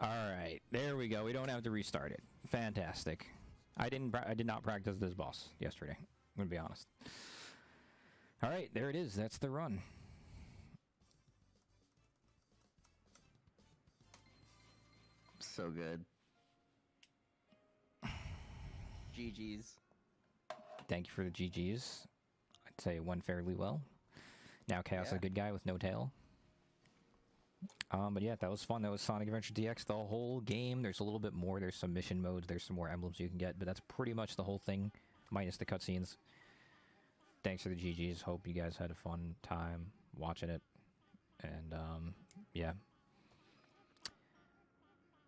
Alright, there we go. We don't have to restart it. Fantastic. I did not practice this boss yesterday. I'm gonna be honest. Alright, there it is. That's the run. So good. GG's. Thank you for the GG's. I'd say it went fairly well. Now Chaos is a good guy with no tail. But yeah, that was fun. That was Sonic Adventure DX. The whole game, there's a little bit more. There's some mission modes. There's some more emblems you can get. But that's pretty much the whole thing, minus the cutscenes. Thanks for the GG's. Hope you guys had a fun time watching it. And, yeah.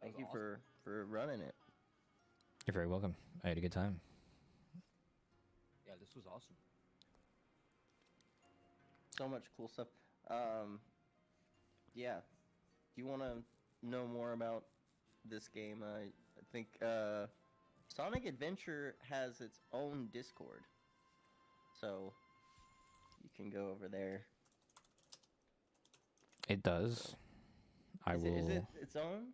Thank you for running it. You're very welcome. I had a good time. Yeah, this was awesome. So much cool stuff. Yeah. Do you want to know more about this game? I think Sonic Adventure has its own Discord. So you can go over there. It does. Is it its own?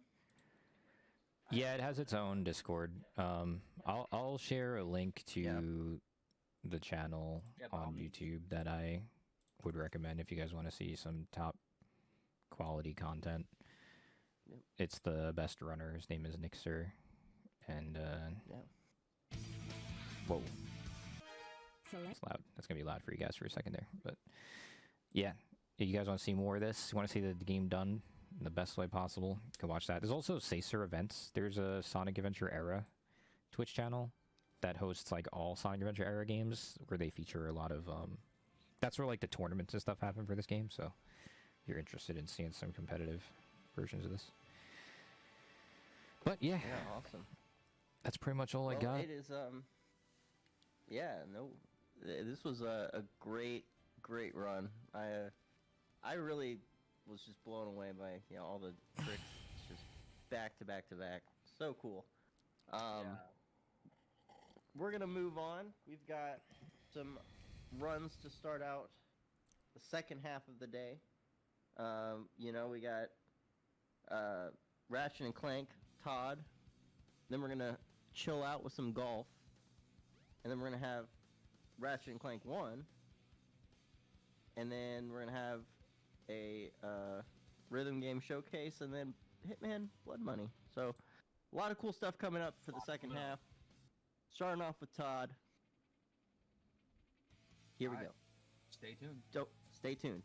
Yeah, it has its own Discord. I'll share a link to the channel on YouTube that I would recommend if you guys want to see some top quality content. Yep. It's the best runner. His name is Nixer. And yeah. Whoa. It's loud. That's gonna be loud for you guys for a second there. But yeah, if you guys want to see more of this, you want to see the game done in the best way possible, you can watch that. There's also Sacer events. There's a Sonic Adventure Era Twitch channel that hosts like all Sonic Adventure Era games where they feature a lot of that's where like the tournaments and stuff happen for this game. So you're interested in seeing some competitive versions of this. But yeah, Yeah, awesome. that's pretty much all I Well, got. it is yeah, no, this was a great run. I really was just blown away by all the tricks, just back to back to back. So cool. Yeah. We're gonna move on. We've got some runs to start out the second half of the day. We got Ratchet and Clank, Todd. Then we're gonna chill out with some golf, and then we're gonna have Ratchet and Clank 1, and then we're gonna have a rhythm game showcase, and then Hitman Blood Money. So a lot of cool stuff coming up for the second half. Starting off with Todd. Here we All right. go. Stay tuned. Stay tuned.